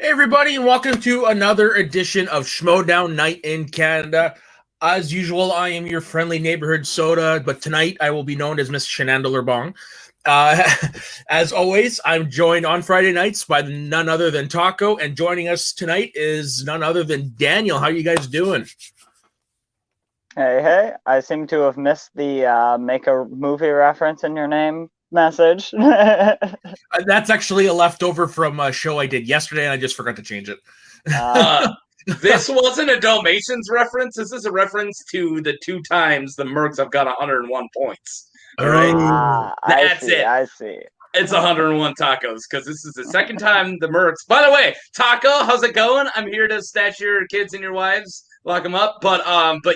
Hey everybody, and welcome to another edition of Schmoedown Night in Canada. As usual, I am your friendly neighborhood soda, but tonight I will be known as Miss Shenandoah Bong. Uh, as always, I'm joined on Friday nights by none other than Taco, and joining us tonight is none other than Daniel. How are you guys doing? Hey, I seem to have missed the make a movie reference in your name message. That's actually a leftover from a show I did yesterday, and I just forgot to change it. This wasn't a Dalmatians reference. This is a reference to the two times the Mercs have got 101 points. All right, that's it. I see. It's 101 tacos because this is the second time the Mercs. By the way, Taco, how's it going? I'm here to snatch your kids and your wives, lock them up. But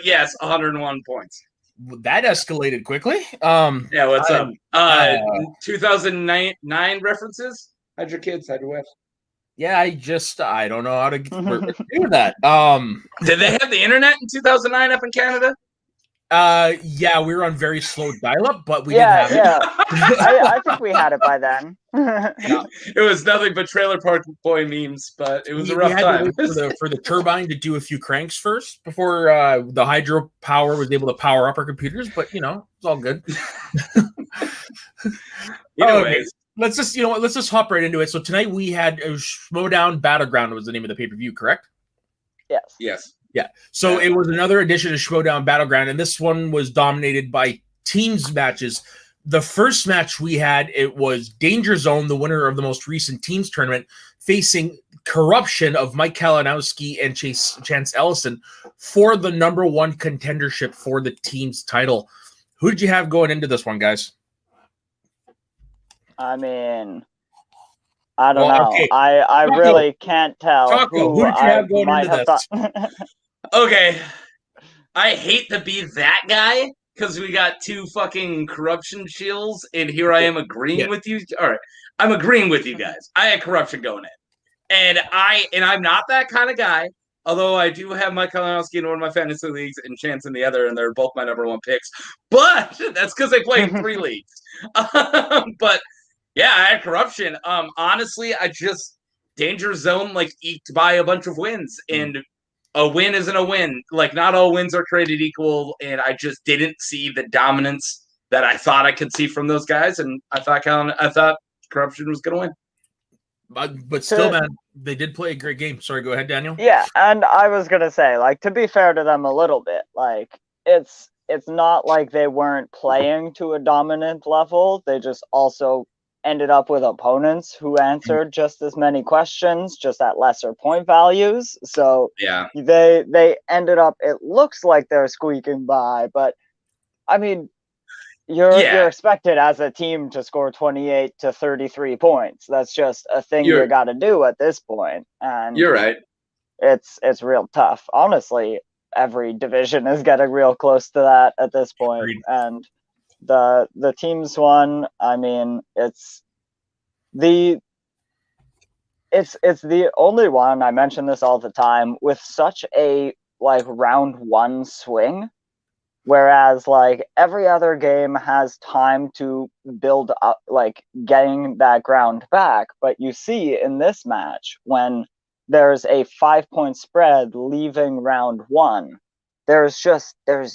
yes, 101 points. That escalated quickly. Yeah, what's up? 2009 references. How'd your kids? How'd your wife? Yeah, I don't know how to do that. Did they have the internet in 2009 up in Canada? Yeah, we were on very slow dial-up, but we didn't have it. I think we had it by then. Yeah. It was nothing but Trailer Park Boy memes, but it was a rough time. For the turbine to do a few cranks first before the hydropower was able to power up our computers, but it's all good. Anyways. Let's just hop right into it. So tonight we had Schmoedown Battleground was the name of the pay-per-view, correct? Yes. Yeah. So it was another edition of Schmoedown Battleground, and this one was dominated by teams matches. The first match we had, it was Danger Zone, the winner of the most recent teams tournament, facing KOrruption of Mike Kalinowski and Chance Ellison for the number one contendership for the team's title. Who did you have going into this one, guys? I mean, I don't know. Okay. I really can't tell. Taco, who did you have going into this? Okay. I hate to be that guy because we got two fucking KOrruption shields, and here I am agreeing with you. All right. I'm agreeing with you guys. I had KOrruption going in. And I'm not that kind of guy, although I do have Mike Kalinowski in one of my fantasy leagues and Chance in the other, and they're both my number one picks. But that's because they play in 3 leagues. But yeah, I had KOrruption. Honestly, Danger Zone eked by a bunch of wins, and a win isn't a win. Not all wins are created equal, and I just didn't see the dominance that I thought I could see from those guys, and I thought KOrruption was going to win. But still, man, they did play a great game. Sorry, go ahead, Daniel. Yeah, and I was gonna say, to be fair to them a little bit, it's not like they weren't playing to a dominant level. They just also ended up with opponents who answered just as many questions, just at lesser point values. So yeah, they ended up. It looks like they're squeaking by, but I mean, you're expected as a team to score 28 to 33 points. That's just a thing you got to do at this point. And you're right. It's real tough. Honestly, every division is getting real close to that at this point. Agreed. And the teams one, I mean, it's the only one, I mention this all the time, with such a round one swing, whereas every other game has time to build up, getting that ground back. But you see in this match, when there's a 5-point spread leaving round one, there's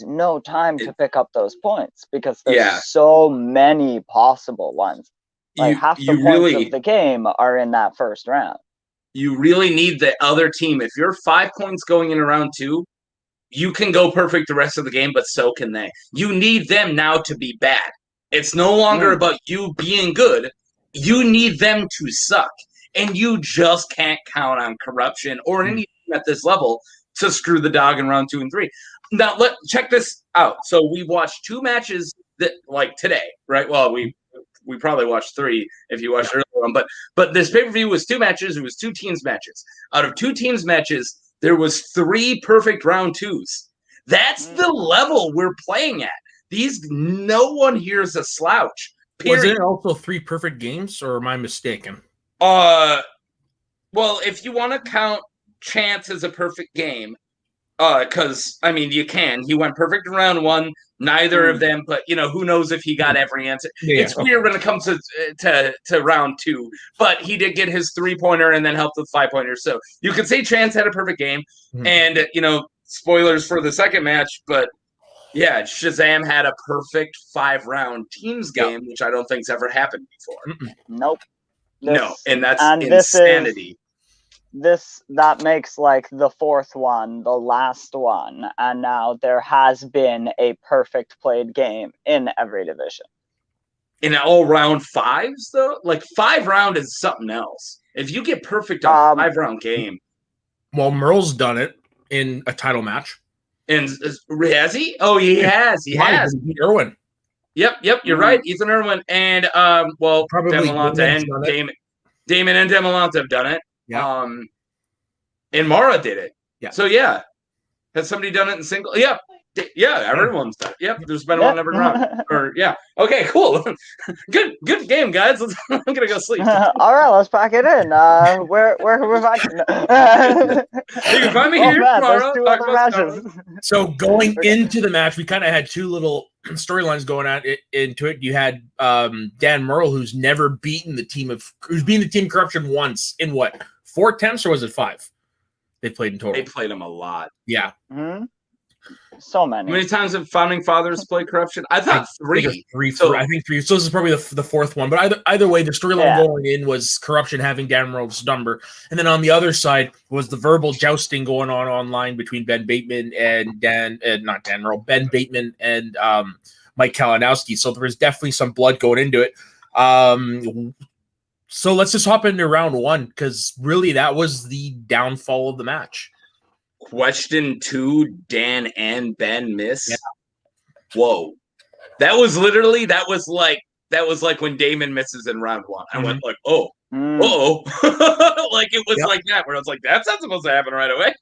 no time to pick up those points because there's so many possible ones. Half the points of the game are in that first round. You really need the other team. If you're 5 points going in round 2, you can go perfect the rest of the game, but so can they. You need them now to be bad. It's no longer about you being good. You need them to suck. And you just can't count on KOrruption or any team at this level to screw the dog in round 2 and 3. Now, check this out. So we watched 2 matches that today, right? Well, we probably watched 3 if you watched earlier one, but this pay-per-view was 2 matches. It was 2 teams matches. Out of 2 teams matches, there was 3 perfect round 2s. That's the level we're playing at. No one here is a slouch. Period. Was it also 3 perfect games, or am I mistaken? Well, if you want to count Chance as a perfect game, because, I mean, you can. He went perfect in round 1, Neither of them, but who knows if he got every answer. It's weird when it comes to round 2, but he did get his 3-pointer and then helped with 5-pointers. So you could say Chance had a perfect game, and spoilers for the second match, but yeah, Shazam had a perfect 5-round teams game, which I don't think's ever happened before. Nope. No, and that's insanity. That makes like the 4th one, the last one, and now there has been a perfect played game in every division. In all round 5s, though, like 5-round is something else. If you get perfect on 5-round game, well, Merle's done it in a title match. And has he? Oh, he has. He has. Irwin. Yep. You're right. Ethan Irwin and probably Demolanta and Damon and Demolanta have done it. Yeah. And Mara did it. Yeah. So yeah, has somebody done it in single? Yeah. Yeah, everyone's done it. Yep. There's been one every round. Or yeah. Okay. Cool. Good game, guys. I'm gonna go sleep. All right, let's pack it in. Where can we find? You can find me here tomorrow. There's 2 other matches. So going into the match, we kind of had 2 little storylines going on into it. You had Dan Merle, who's never beaten the team Corruption once in what, 4 attempts, or was it 5? They played in total. They played him a lot. Yeah. Mm-hmm. So many. How many times have Founding Fathers played Corruption? I thought 3. I think 3. So this is probably the 4th one. But either way, the storyline going in was Corruption having Dan Merle's number. And then on the other side was the verbal jousting going on online between Ben Bateman and Ben Bateman and Mike Kalinowski. So there was definitely some blood going into it. So let's just hop into round 1, because really that was the downfall of the match. Question 2, Dan and Ben miss. Yeah. Whoa. That was like when Damon misses in round 1. I went like, oh. Like it was like that, where I was like, that's not supposed to happen right away.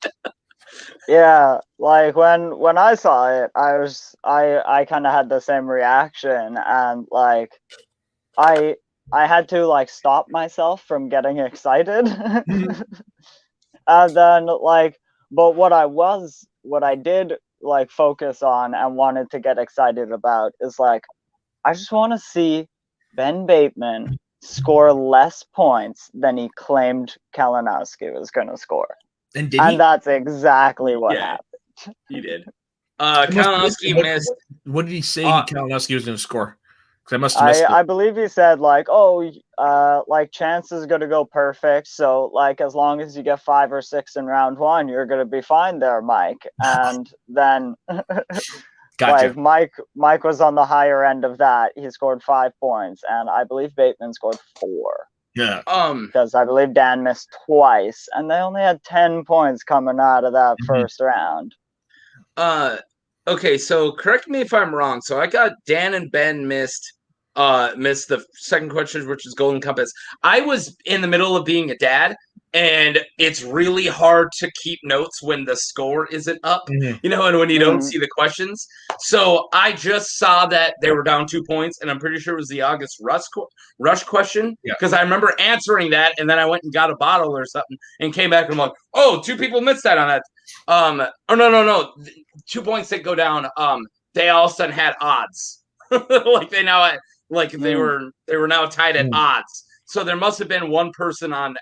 Yeah, like when I saw it, I kind of had the same reaction, and like I had to like stop myself from getting excited. And then like, but what I did like focus on and wanted to get excited about is like, I just want to see Ben Bateman score less points than he claimed Kalinowski was going to score. And that's exactly what happened. He did. Kalinowski missed. What did he say Kalinowski was going to score? I must have missed it. I believe he said like, like Chance is going to go perfect. So like, as long as you get 5 or 6 in round 1, you're going to be fine there, Mike. And then gotcha. Like Mike was on the higher end of that. He scored 5 points, and I believe Bateman scored 4. Yeah. Because I believe Dan missed twice, and they only had 10 points coming out of that first round. Okay, so correct me if I'm wrong. So I got Dan and Ben missed the second question, which is Golden Compass. I was in the middle of being a dad, and it's really hard to keep notes when the score isn't up, and when you don't see the questions. So I just saw that they were down 2 points, and I'm pretty sure it was the August Rush question, because I remember answering that, and then I went and got a bottle or something and came back and I'm like, oh, 2 people missed that on that. No. 2 points that go down. They all of a sudden had odds. Like they now they were now tied at odds. So there must have been one person on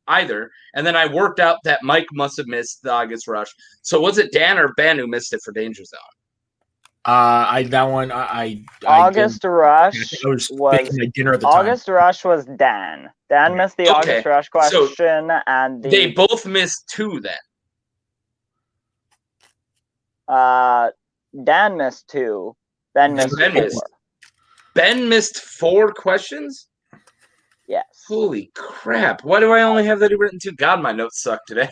either, and then I worked out that Mike must have missed the August Rush. So was it Dan or Ben who missed it for Danger Zone? August Rush was Dan. Dan missed the August Rush question, so and they both missed 2 then. Dan missed 2. Ben missed 4. Ben missed 4 questions? Yes. Holy crap. Why do I only have that written to? God, my notes suck today.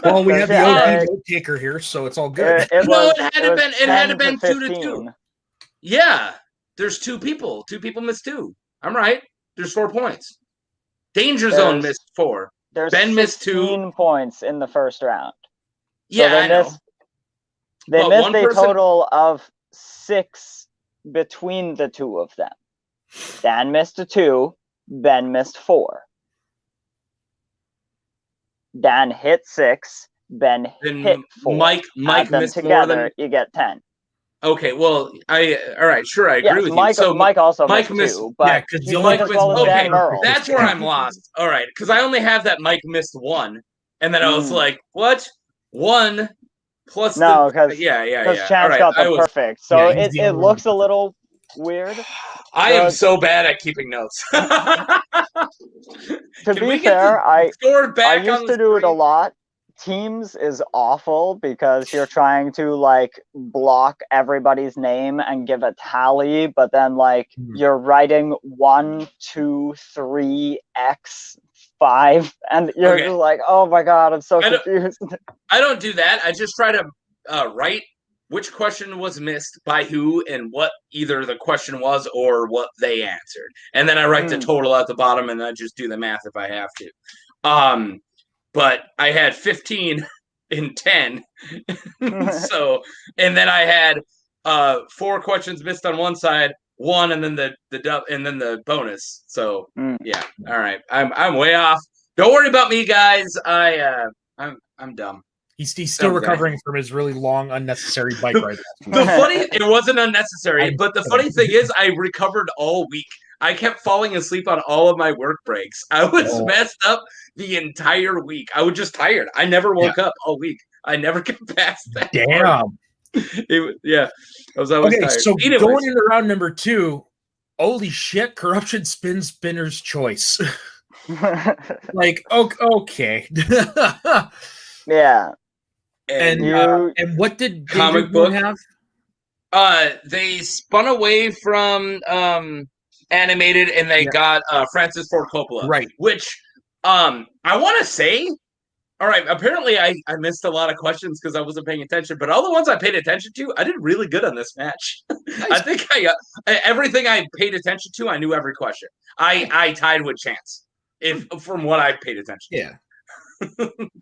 Well, we have the OG note taker here, so it's all good. It had to been 2 to 2. Yeah. There's 2 people. 2 people missed 2. I'm right. There's 4 points. Danger Zone missed 4. Ben missed 2 points in the first round. Yeah, so I know. They missed a total of 6 between the 2 of them. Dan missed 2. Ben missed 4. Dan hit 6. Ben hit 4. Mike Add them missed together, more than... you get 10. Okay, well, all right, sure, I agree with Mike, you. So Mike also Mike missed missed, two, but because he the only played as well as okay, Dan Merle. that's where I'm lost. All right, because I only have that Mike missed one, and then I was like, what? One plus No, the because yeah. All Chance right, got I the was. perfect, so he's the it only one. looks a little weird. I am so bad at keeping notes. To be fair, I back used to do it a lot. Teams is awful because you're trying to like block everybody's name and give a tally, but then like you're writing 1, 2, 3, X, 5, and you're just like, oh my god, I'm so confused. I don't do that. I just try to write which question was missed by who and what either the question was or what they answered. And then I write the total at the bottom and I just do the math if I have to. But I had 15 in 10. So, and then I had 4 questions missed on one side, 1 and then the bonus. So, yeah. All right. I'm way off. Don't worry about me, guys. I'm dumb. He's still recovering from his really long, unnecessary bike ride. It wasn't unnecessary, but the funny thing is I recovered all week. I kept falling asleep on all of my work breaks. I was messed up the entire week. I was just tired. I never woke up all week. I never got past that. Damn. I was always tired. So going into round number 2, holy shit, Corruption Spinner's choice. Like, okay. Yeah. And what did comic book have? They spun away from animated and they got Francis Ford Coppola. Right. Which I want to say, all right, apparently I missed a lot of questions because I wasn't paying attention, but all the ones I paid attention to, I did really good on this match. Nice. I think everything I paid attention to, I knew every question. I tied with Chance from what I paid attention to. Yeah.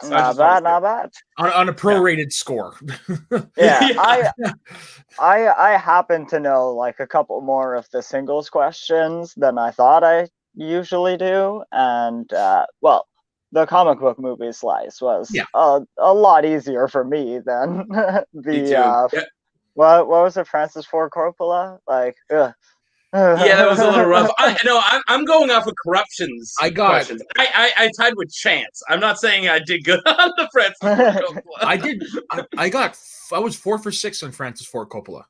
So not bad. On a prorated score. Yeah, I happen to know like a couple more of the singles questions than I thought I usually do, and well, the comic book movie slice was a lot easier for me than the what was it, Francis Ford Coppola? Like, yeah, that was a little rough. I'm going off of Corruption's questions. I tied with Chance. I'm not saying I did good on the Francis Ford Coppola. I was 4 for 6 on Francis Ford Coppola.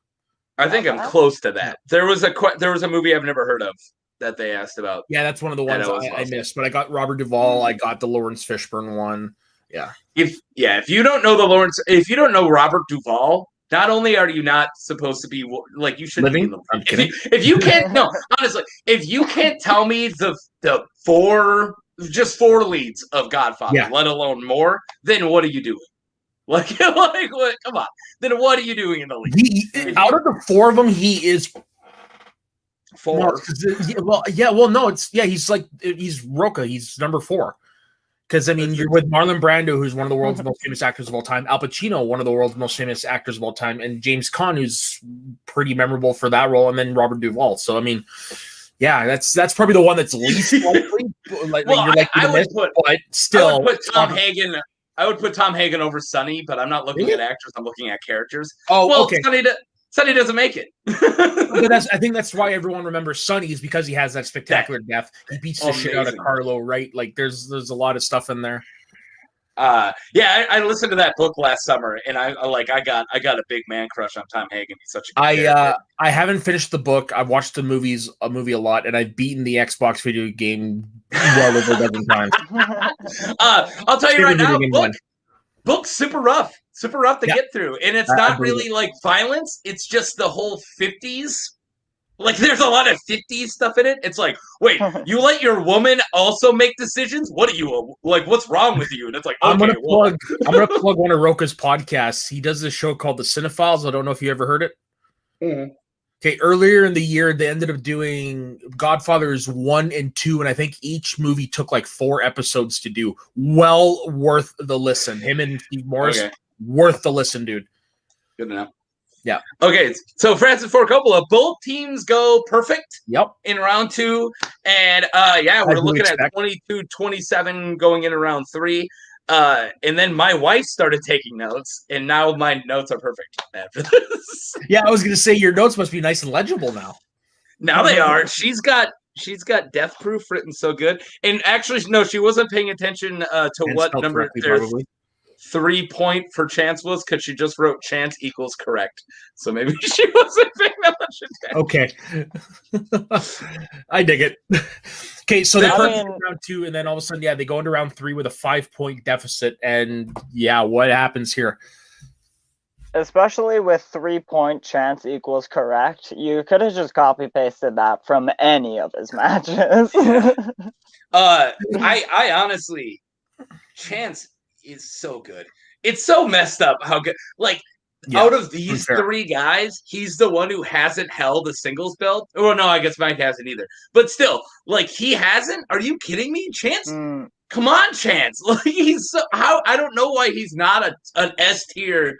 I think I'm close to that. There was a movie I've never heard of that they asked about. Yeah, that's one of the ones I missed. But I got Robert Duvall. I got the Lawrence Fishburne one. Yeah. If you don't know Robert Duvall, not only are you not supposed to be like you should living, be in the if you can't honestly, if you can't tell me the 4 leads of Godfather, let alone more, then what are you doing? Like come on. Then what are you doing in the league? Out of the 4 of them, he is 4. He's Roca. He's number 4. Because, I mean, you're with Marlon Brando, who's one of the world's most famous actors of all time, Al Pacino, one of the world's most famous actors of all time, and James Caan, who's pretty memorable for that role, and then Robert Duvall. So, I mean, yeah, that's probably the one that's least likely. I would put Tom Hagen. I would put Tom Hagen over Sonny, but I'm not looking at actors. I'm looking at characters. Oh, well, okay. Sonny doesn't make it. But I think that's why everyone remembers Sonny, is because he has that spectacular death. He beats the shit out of Carlo, right? Like there's a lot of stuff in there. I listened to that book last summer, and I got a big man crush on Tom Hagen. He's such a good character. I haven't finished the book. I've watched the movie a lot, and I've beaten the Xbox video game well over a dozen times. I'll tell you right now, book's super rough to get through, and it's not really like violence. It's just the whole 50s. Like there's a lot of 50s stuff in it. It's like, wait, you let your woman also make decisions? What are you like? What's wrong with you? And it's like, okay, I'm gonna plug one of Roca's podcasts. He does this show called The Cinephiles. I don't know if you ever heard it. Mm-hmm. Okay, earlier in the year, they ended up doing Godfathers 1 and 2, and I think each movie took like 4 episodes to do. Well worth the listen. Him and Steve Morris, worth the listen, dude. Good enough. Yeah. Okay, so Francis Ford Coppola, both teams go perfect. Yep. In round 2, and we're looking at 22-27 going into round 3. And then my wife started taking notes, and now my notes are perfect after this. Yeah, I was going to say your notes must be nice and legible now. Now they are. She's got Death Proof written so good. And actually, no, she wasn't paying attention to And what spelled number correctly, their probably. 3 point for chance was, because she just wrote chance equals correct. So maybe she wasn't paying that much attention. Okay. I dig it. Okay, so they I put mean- round 2, and then all of a sudden, yeah, they go into round 3 with a 5-point deficit. And yeah, what happens here? Especially with 3-point chance equals correct, you could have just copy pasted that from any of his matches. I honestly, chance is so good. It's so messed up how good. Like, Yeah, out of these unfair. 3 guys, he's the one who hasn't held a singles belt. Well, no, I guess Mike hasn't either. But still, like, he hasn't? Are you kidding me? Chance? Come on, Chance. Like, he's so, how I don't know why he's not an S tier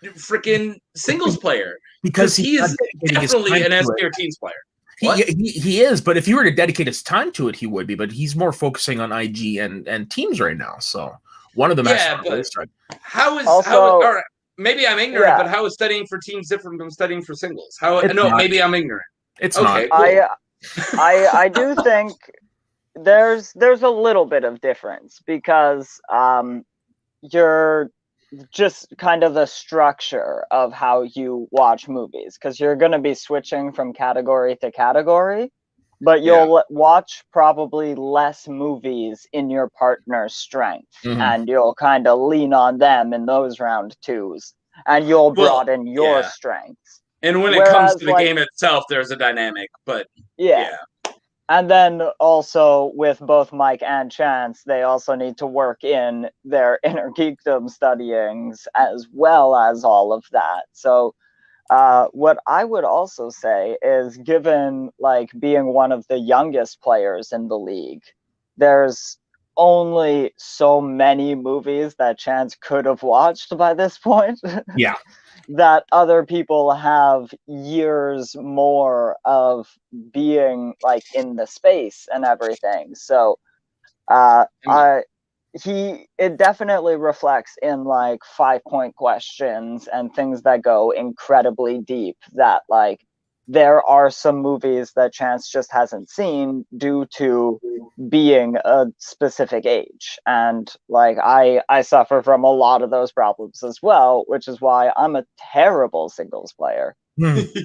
freaking singles player. Because He is definitely an S tier teams player. He is, but if he were to dedicate his time to it, he would be. But he's more focusing on IG and teams right now. So one of the matches. How is Also- how? All right, maybe I'm ignorant, Yeah. but how is studying for teams different from studying for singles? How? It's No, not. maybe I'm ignorant. It's Okay, not. cool. I do think there's a little bit of difference because you're just kind of the structure of how you watch movies, because you're going to be switching from category to category, but you'll watch probably less movies in your partner's strength, and you'll kind of lean on them in those round 2s, and you'll broaden your strengths. And when it comes to the game itself, there's a dynamic, but yeah. And then also with both Mike and Chance, they also need to work in their inner geekdom studyings as well as all of that. So what I would also say is, given like being one of the youngest players in the league, there's only so many movies that Chance could have watched by this point. Yeah. That other people have years more of being like in the space and everything. So it definitely reflects in like 5-point questions and things that go incredibly deep, that like there are some movies that Chance just hasn't seen due to being a specific age. And like I suffer from a lot of those problems as well, which is why I'm a terrible singles player.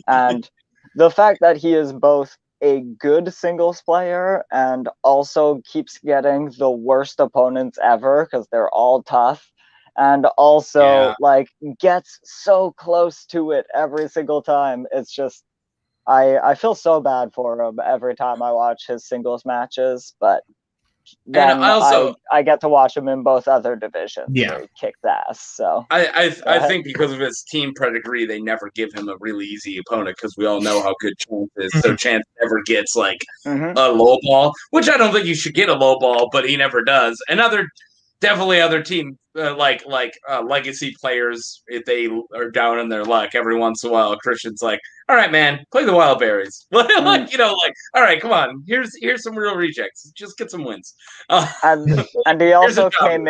And the fact that he is both a good singles player and also keeps getting the worst opponents ever because they're all tough, and also like gets so close to it every single time, it's just I feel so bad for him every time I watch his singles matches, but then I get to watch him in both other divisions. Yeah, he kicked ass. So I think because of his team pedigree, they never give him a really easy opponent, because we all know how good Chance is. So Chance never gets like a low ball, which I don't think you should get a low ball, but he never does. And definitely other team like legacy players, if they are down in their luck every once in a while, Christian's like, all right, man, play the wild berries. Like, all right, come on, here's some real rejects, just get some wins. And he also came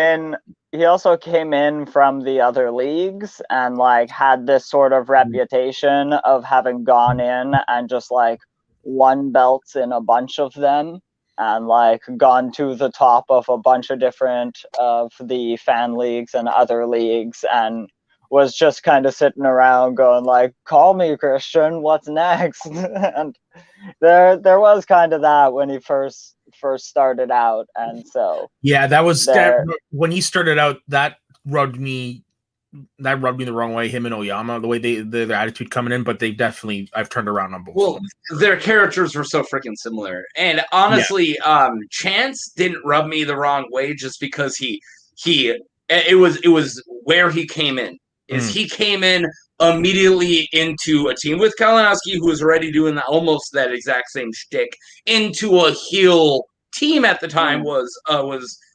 in from the other leagues and like had this sort of reputation of having gone in and just like won belts in a bunch of them, and like gone to the top of a bunch of different of the fan leagues and other leagues, and was just kind of sitting around going like, call me, Christian, what's next? And there was kind of that when he first started out. And so that was when he started out, that rubbed me the wrong way, him and Oyama, the way their attitude coming in, but I've turned around on both. Well, their characters were so freaking similar. And honestly, Chance didn't rub me the wrong way just because it was where he came in. He came in immediately into a team with Kalinowski, who was already doing almost that exact same shtick, into a heel team at the time was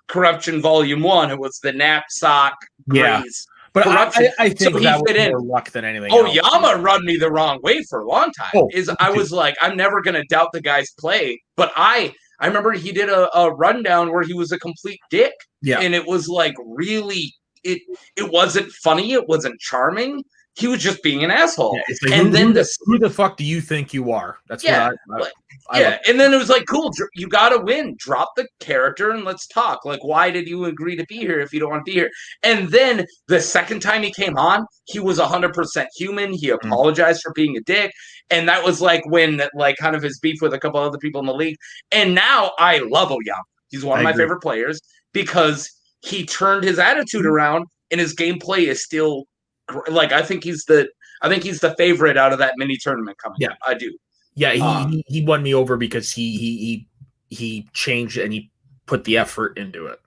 KOrruption Volume 1. It was the Knapsack Grays. But I think so that was more luck than anything else. else. Yama rubbed me the wrong way for a long time. I was like, I'm never going to doubt the guy's play, but I I remember he did a rundown where he was a complete dick. Yeah. And it was like really, it wasn't funny. It wasn't charming. He was just being an asshole. Yeah, it's like, and who the fuck do you think you are? That's what I yeah. And then it was like, cool, you got to win. Drop the character and let's talk. Like, why did you agree to be here if you don't want to be here? And then the second time he came on, he was 100% human. He apologized for being a dick. And that was like when, like, kind of his beef with a couple other people in the league. And now I love Oyama. He's one of my favorite players because he turned his attitude around and his gameplay is still like, I think he's the favorite out of that mini tournament coming up. I do. Yeah, he won me over because he changed and he put the effort into it.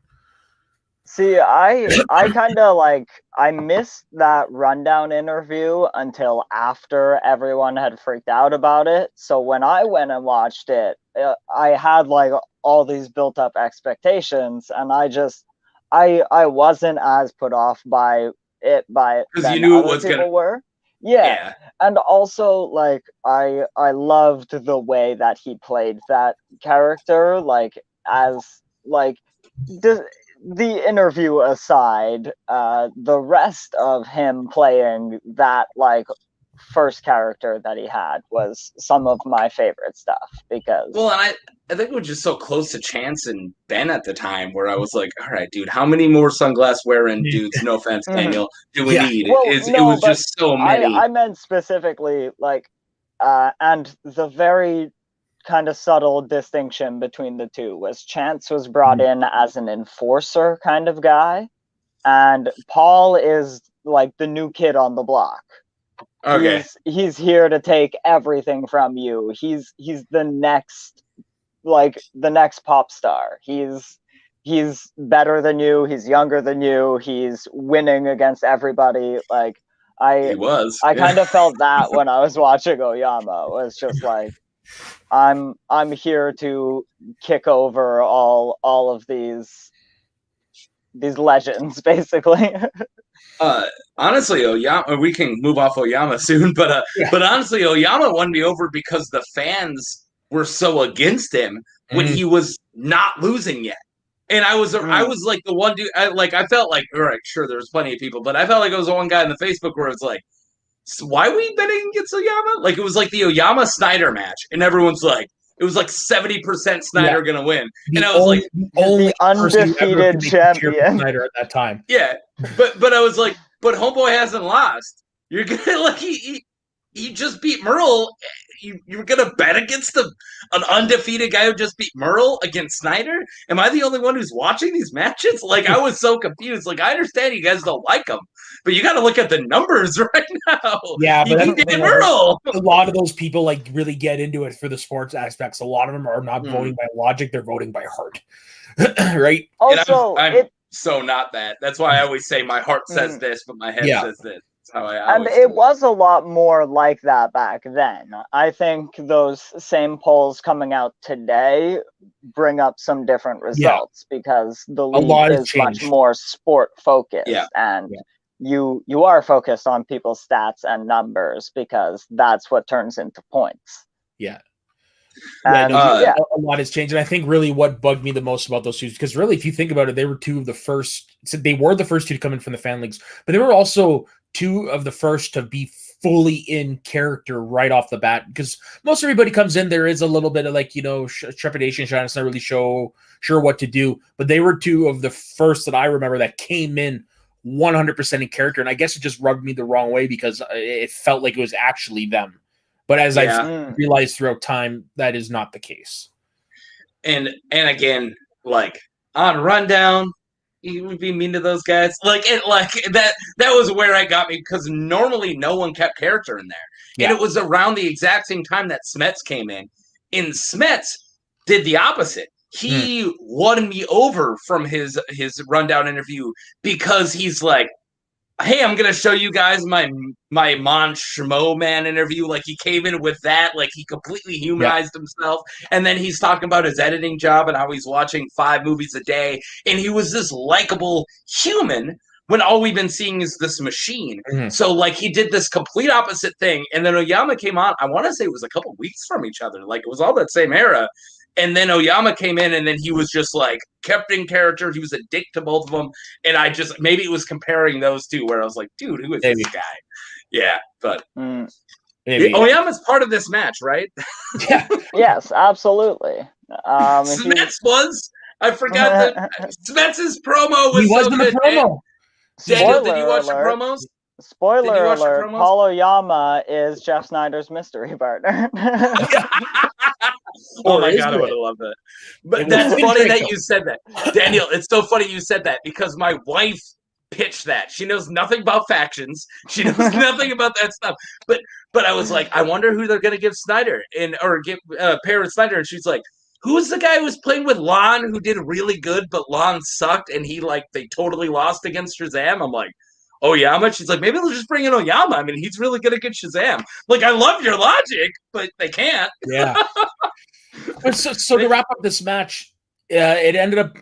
See, I kind of like, I missed that rundown interview until after everyone had freaked out about it. So when I went and watched it, I had like all these built up expectations, and I wasn't as put off by it because you knew it was gonna were. Yeah. And also, like, I loved the way that he played that character, like, as, like, the interview aside, the rest of him playing that, like, first character that he had was some of my favorite stuff, because... Well, and I think we were just so close to Chance and Ben at the time, where I was like, all right, dude, how many more sunglass wearing dudes, no offense, Daniel, do we need? Well, it was just so many. I meant specifically, like, and the very kind of subtle distinction between the two was Chance was brought in as an enforcer kind of guy, and Paul is like the new kid on the block. Okay. He's here to take everything from you. He's the next, like, the next pop star. He's better than you. He's younger than you. He's winning against everybody. Like, I kind of felt that when I was watching Oyama. It was just like, I'm here to kick over all of these legends, basically. Honestly, Oyama, we can move off Oyama soon, but honestly, Oyama won me over because the fans were so against him when he was not losing yet. And I was like the one dude, I felt like, all right, sure, there was plenty of people, but I felt like I was the one guy in the Facebook where it's like, so why are we betting against Oyama? Like, it was like the Oyama Sneider match, and everyone's like, it was like 70% Sneider gonna win. And I was like, the undefeated champion Sneider at that time. Yeah. But I was like, but homeboy hasn't lost. You're gonna, like, he just beat Merle. You're gonna bet against an undefeated guy who just beat Merle against Sneider? Am I the only one who's watching these matches? Like, I was so confused. Like, I understand you guys don't like him, but you got to look at the numbers right now. Yeah, but he did Merle. A lot of those people, like, really get into it for the sports aspects. A lot of them are not voting by logic; they're voting by heart, right? Also, I'm so not that. That's why I always say my heart says this, but my head says this. And it was a lot more like that back then. I think those same polls coming out today bring up some different results because the league is much more sport focused, and you are focused on people's stats and numbers because that's what turns into points. Yeah. And, a lot has changed, and I think really what bugged me the most about those two, because really, if you think about it, they were two of the first. So they were the first two to come in from the fan leagues, but they were also two of the first to be fully in character right off the bat. Because most everybody comes in, there is a little bit of, like, trepidation, trying to not really sure what to do. But they were two of the first that I remember that came in 100% in character, and I guess it just rubbed me the wrong way because it felt like it was actually them. But as I've realized throughout time, that is not the case. And again, like, on Rundown, you would be mean to those guys. That was where it got me, because normally no one kept character in there. Yeah. And it was around the exact same time that Smets came in. And Smets did the opposite. He won me over from his Rundown interview because he's like, hey, I'm going to show you guys my Schmoedown interview. Like, he came in with that. Like, he completely humanized himself. And then he's talking about his editing job and how he's watching 5 movies a day. And he was this likable human when all we've been seeing is this machine. So, like, he did this complete opposite thing. And then Oyama came on, I want to say it was a couple weeks from each other. Like, it was all that same era. And then Oyama came in, and then he was just like kept in character. He was a dick to both of them, and I just maybe it was comparing those two where I was like, dude, who is this guy? Yeah, but Oyama's part of this match, right? Yeah. Yes, absolutely. Smets was. I forgot that Smets' promo was so in good. the promo. Daniel, did you watch the promos? Spoiler alert, Paul Oyama is Jeff Sneider's mystery partner. Oh my God, I would have loved that. But that's funny that you said that. Daniel, it's so funny you said that because my wife pitched that. She knows nothing about factions. She knows nothing about that stuff. But I was like, I wonder who they're going to give Sneider or give pair with Sneider. And she's like, who's the guy who was playing with Lon who did really good, but Lon sucked and they totally lost against Shazam? I'm like, Oyama? She's like, maybe they'll just bring in Oyama. I mean, he's really good against Shazam. Like, I love your logic, but they can't. Yeah. So to wrap up this match, it ended up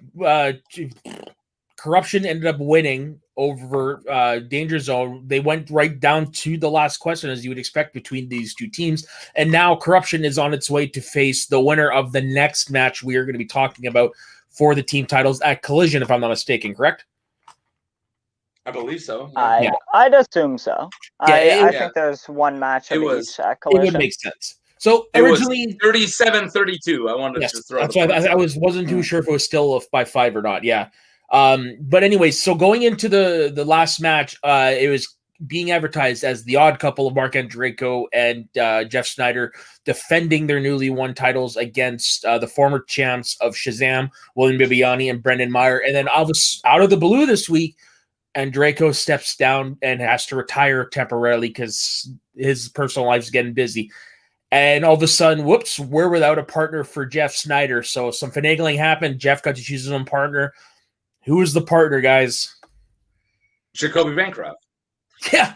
KOrruption ended up winning over Danger Zone. They went right down to the last question, as you would expect between these two teams. And now KOrruption is on its way to face the winner of the next match we are going to be talking about for the team titles at Collision, if I'm not mistaken, correct? I believe so. Yeah. I'd assume so. I think there's one match of each at Collision. It would make sense. So it originally 37-32. I wanted to throw. That's why I wasn't too sure if it was still by 5 or not. Yeah. But anyways, so going into the last match, it was being advertised as the odd couple of Mark Andreyko and Jeff Sneider defending their newly won titles against the former champs of Shazam, William Bibiani and Brendan Meyer. And then out of the blue this week, Andreyko steps down and has to retire temporarily because his personal life's getting busy. And all of a sudden, whoops, we're without a partner for Jeff Sneider. So some finagling happened. Jeff got to choose his own partner. Who is the partner, guys? Jacoby Bancroft. Yeah.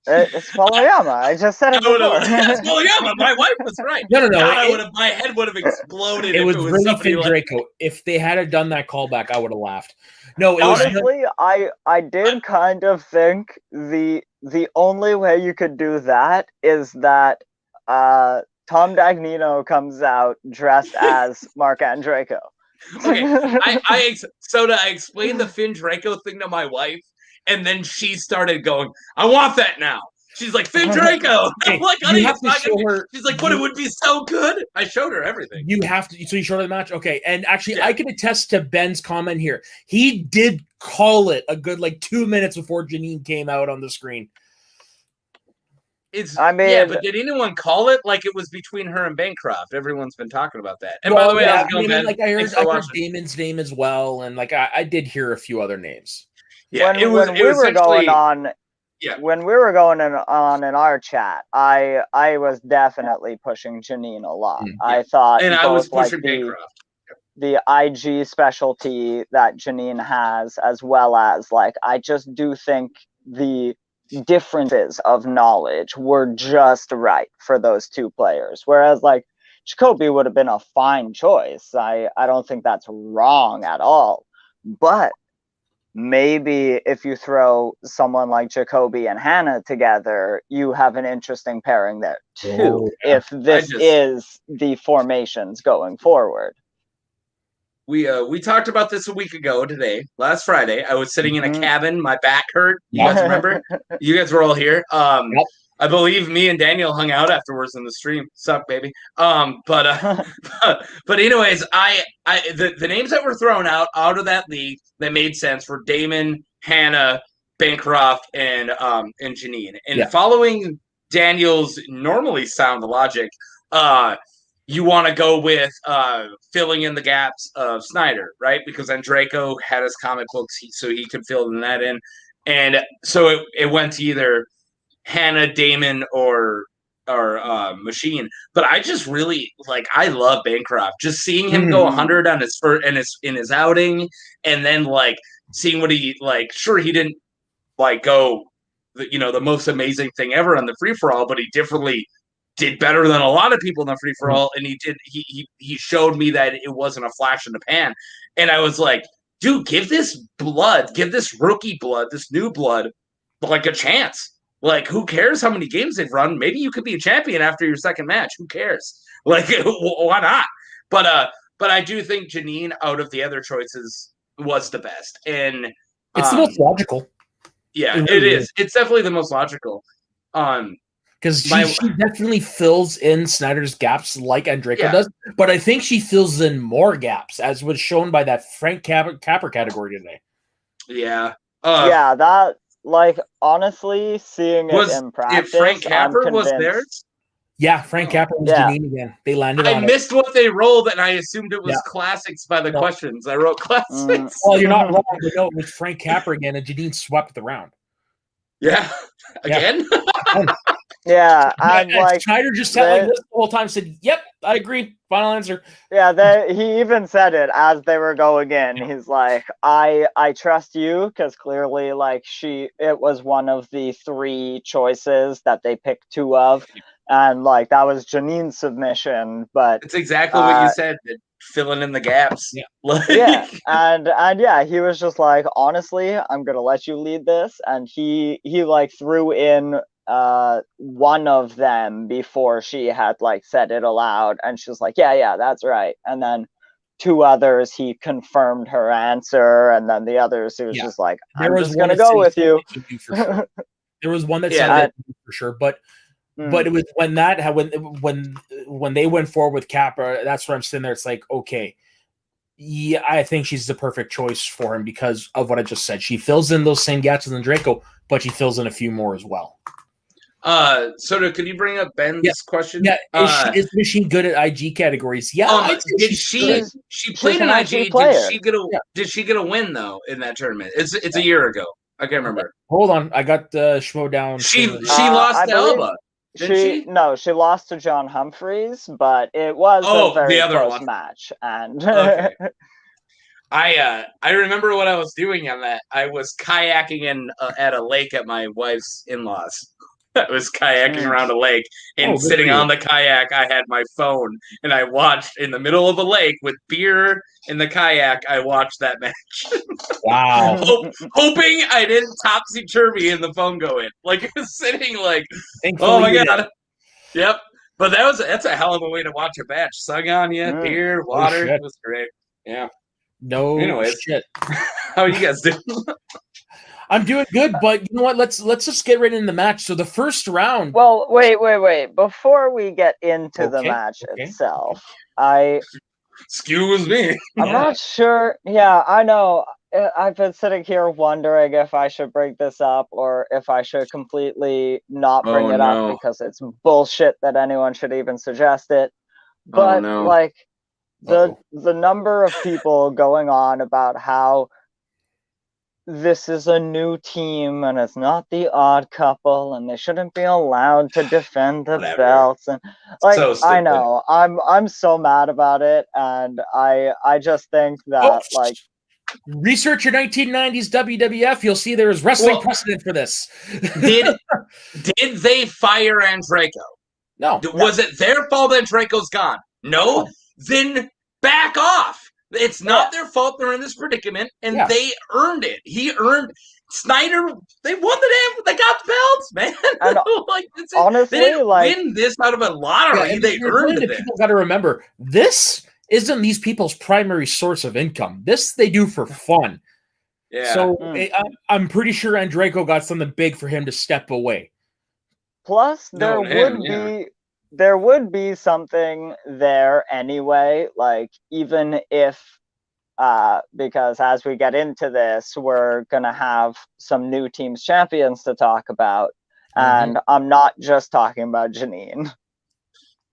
It's Paul Oyama. I just said it before. It's Paul Oyama. My wife was right. No. God, my head would have exploded. It was really Finn Draco. If they had done that callback, I would have laughed. No, honestly, I did kind of think the only way you could do that is that Tom Dagnino comes out dressed as Mark Andreyko. Okay, I explained the Finn Draco thing to my wife, and then she started going, "I want that now." She's like, "Finn Draco." I'm like, "Honey, you have to show her." She's like, "But it would be so good." I showed her everything. You have to. So you showed her the match, okay? And actually, I can attest to Ben's comment here. He did call it a good 2 minutes before Janine came out on the screen. But did anyone call it like it was between her and Bancroft? Everyone's been talking about that. And by the way, how's it going, Ben? I heard Damon's name as well, and I did hear a few other names. Yeah, when we were going on in our chat, I was definitely pushing Janine a lot. I thought, and I was pushing Bancroft. The IG specialty that Janine has, as well as I just do think the differences of knowledge were just right for those two players. Whereas Jacoby would have been a fine choice. I don't think that's wrong at all. But maybe if you throw someone like Jacoby and Hannah together, you have an interesting pairing there too. If this is the formations going forward. We talked about this a week ago today, last Friday. I was sitting in a cabin. My back hurt. You guys remember? You guys were all here. I believe me and Daniel hung out afterwards in the stream. Suck, baby. But anyways, the names that were thrown out of that league that made sense were Damon, Hannah, Bancroft, and Janine. And following Daniel's normally sound logic, you want to go with filling in the gaps of Sneider, right? Because Andreyko had his comic books, so he could fill that in. And so it went to either Hannah, Damon, or Machine. But I just really I love Bancroft. Just seeing him go 100 on his first in his outing, and then seeing what he Sure, he didn't go the most amazing thing ever on the free for all, but he definitely did better than a lot of people in the free for all, and he showed me that it wasn't a flash in the pan, and I was like, dude, give this rookie blood, this new blood, a chance. Who cares how many games they've run? Maybe you could be a champion after your second match. Who cares? Like, why not? But I do think Janine, out of the other choices, was the best, and It's the most logical. Yeah, it is. It's definitely the most logical. Because she definitely fills in Snyder's gaps like Andreyko does, but I think she fills in more gaps, as was shown by that Frank Capper category today. Yeah. Yeah, that, like, honestly, seeing it in practice, if Frank Capper was there? Yeah, Frank Capper was Janine again. They landed on it. I missed what they rolled, and I assumed it was classics by the questions. I wrote classics. Well, you're not wrong, but no, it was Frank Capper again, and Janine swept the round. Yeah. Again? Yeah, and like Schneider just sat like this the whole time, said, "Yep, I agree. Final answer." Yeah, he even said it as they were going in. He's like, "I trust you," because clearly, like, it was one of the 3 choices that they picked 2 of, and like that was Janine's submission. But it's exactly what you said. Filling in the gaps. Yeah, and yeah, he was just like, honestly, I'm gonna let you lead this, and he like threw in one of them before she had like said it aloud, and she was like, yeah, that's right. And then 2 others, he confirmed her answer, and then the others, he was just like, I'm just gonna go with you. Sure. There was one that said it for sure, but it was when they went forward with Capra, that's where I'm sitting there. It's like, okay, yeah, I think she's the perfect choice for him because of what I just said. She fills in those same gaps as Draco, but she fills in a few more as well. Soda, could you bring up Ben's question? Yeah, is Machine good at IG categories? Yeah, did she played an IG? Did she get a win though in that tournament? It's a year ago. I can't remember. Hold on, I got the Schmoedown. She lost to Elba. She lost to John Humphreys, but it was a very close match. And I remember what I was doing on that. I was kayaking at a lake at my wife's in-laws. I was kayaking around a lake, and sitting on the kayak, I had my phone, and I watched in the middle of the lake with beer in the kayak. I watched that match. Wow! Hoping I didn't topsy turvy and the phone go in. Like, sitting like, oh my god. Yep. But that's a hell of a way to watch a match. Sun on you, beer, water. It was great. Yeah. Anyways, shit. How are you guys doing? I'm doing good, but you know what? Let's just get right into the match. So the first round. Well, wait. Before we get into the match itself, excuse me. I'm not sure. Yeah, I know. I've been sitting here wondering if I should bring this up or if I should completely not bring it up because it's bullshit that anyone should even suggest it. But like the number of people going on about how this is a new team and it's not the odd couple and they shouldn't be allowed to defend the belts, and like, I know I'm so mad about it, and I just think that like, research your 1990s WWF, you'll see there is wrestling precedent for this. Did they fire Andreyko? No. Was it their fault that Andreyko's gone? No? Then back off. It's not their fault they're in this predicament, and they earned it. Sneider, they won they got the belts, man. Like, honestly, they didn't win this out of a lottery. They earned it. People got to remember, this isn't these people's primary source of income. This they do for fun. Yeah. So I'm pretty sure Andreyko got something big for him to step away. Plus, there would be something there anyway, like, even if because as we get into this, we're gonna have some new teams champions to talk about, and I'm not just talking about Janine,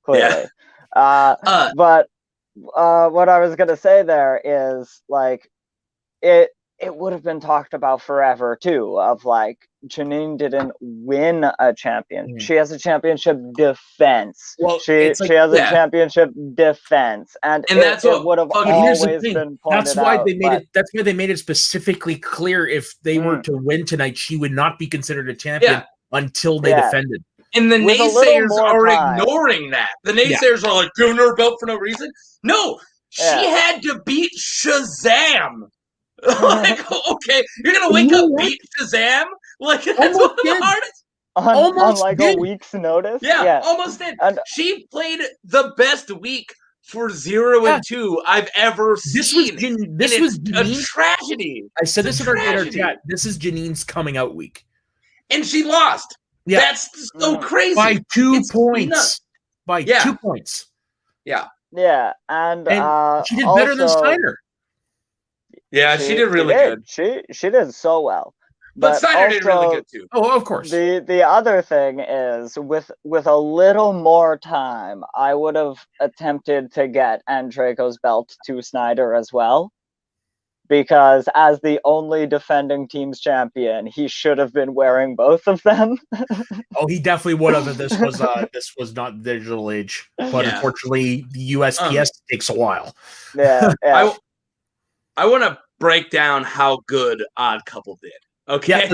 clearly. But what I was gonna say there is, like, it would have been talked about forever too, of like, Janine didn't win a champion. She has a championship defense. Well, she has a championship defense, and that's it would have always been pointed That's why out, they made it. That's why they made it specifically clear if they were to win tonight, she would not be considered a champion until they defended. And the naysayers are ignoring that. The naysayers are like, giving her a belt for no reason. No, she had to beat Shazam. Like, okay, you're gonna wake up beat Shazam? Like, that's one of the hardest. on like a week's notice. Yeah, almost did. And she played the best week for 0-2 I've ever seen. This was a tragedy. I said this in our chat. This is Janine's coming out week, and she lost. Yeah, that's so crazy. By 2 points. By 2 points. Yeah. Yeah, and she did better than Sneider. Yeah, she did really good. She did so well. But Sneider did really good too. Oh, of course. The other thing is with a little more time, I would have attempted to get Andreyko's belt to Sneider as well. Because as the only defending team's champion, he should have been wearing both of them. Oh, he definitely would have if this was not digital age. But unfortunately, the USPS takes a while. Yeah. I want to break down how good Odd Couple did. Okay,